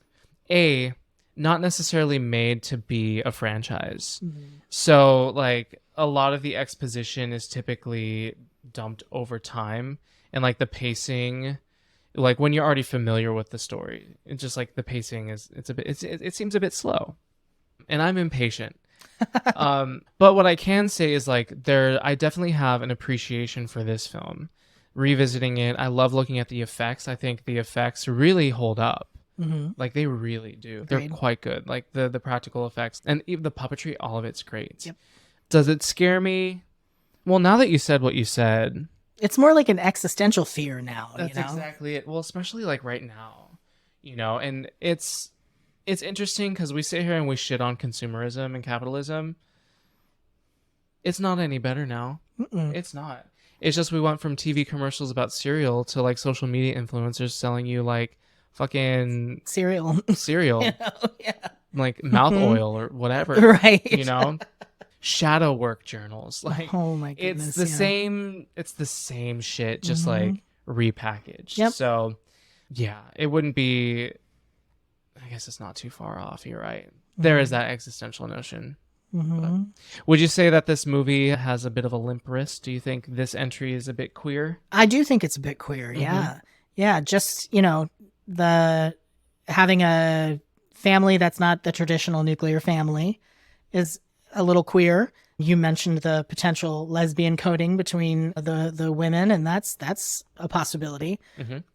not necessarily made to be a franchise. So like a lot of the exposition is typically dumped over time, and like the pacing, like when you're already familiar with the story, it's just like the pacing it seems a bit slow, and I'm impatient. But what I can say is like I definitely have an appreciation for this film. Revisiting it, I love looking at the effects. I think the effects really hold up. Like they really do. They're quite good. Like the practical effects and even the puppetry, all of it's great. Yep. Does it scare me? Well, now that you said what you said, it's more like an existential fear now. That's exactly it. Well, especially like right now, and it's interesting because we sit here and we shit on consumerism and capitalism. It's not any better now. It's not. It's just we went from TV commercials about cereal to like social media influencers selling you like fucking cereal, like mouth oil or whatever, right? Shadow work journals, like oh my goodness, it's the same. It's the same shit, just like repackaged. Yep. So yeah, it wouldn't be. I guess it's not too far off. You're right. There is that existential notion. Would you say that this movie has a bit of a limp wrist? Do you think this entry is a bit queer? I do think it's a bit queer. Yeah. Just the having a family that's not the traditional nuclear family is a little queer. You mentioned the potential lesbian coding between the women, and that's a possibility.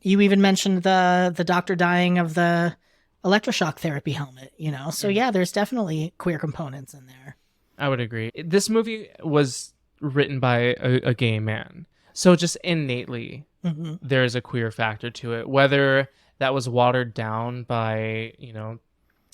You even mentioned the doctor dying of the electroshock therapy helmet, so yeah, there's definitely queer components in there. I would agree. This movie was written by a gay man, so just innately there is a queer factor to it, whether that was watered down by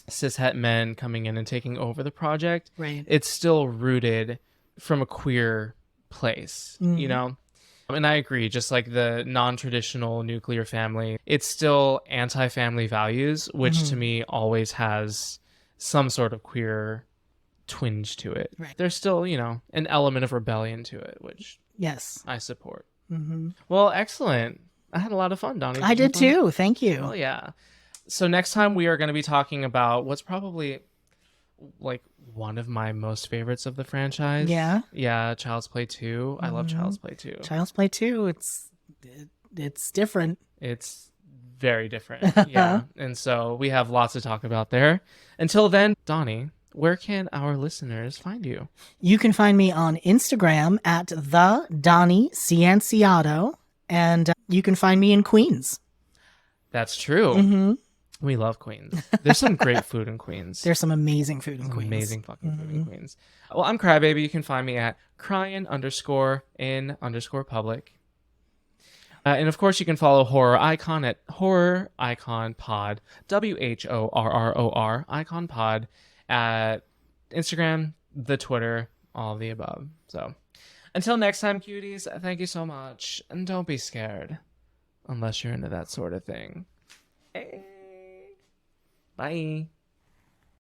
cishet men coming in and taking over the project. Right. It's still rooted from a queer place, And I agree, just like the non-traditional nuclear family, it's still anti-family values, which to me always has some sort of queer twinge to it. Right. There's still, an element of rebellion to it, which I support. Well, excellent. I had a lot of fun, Donnie. I did too. Thank you. Oh, yeah. So next time we are going to be talking about what's probably like one of my most favorites of the franchise. Yeah, Child's Play 2. I love Child's Play 2. Child's Play 2, it's different. It's very different. Yeah. And so we have lots to talk about there. Until then, Donnie, where can our listeners find you? You can find me on Instagram at the Donnie Cianciato, and you can find me in Queens. That's true. We love Queens. There's some great food in Queens. There's some amazing food in Queens. Amazing fucking food in Queens. Well, I'm Crybaby. You can find me at cryin_in_public. And of course, you can follow Horror Icon at Horror Icon Pod, WHORROR Icon Pod, at Instagram, the Twitter, all of the above. So until next time, cuties, thank you so much. And don't be scared unless you're into that sort of thing. Hey. Bye.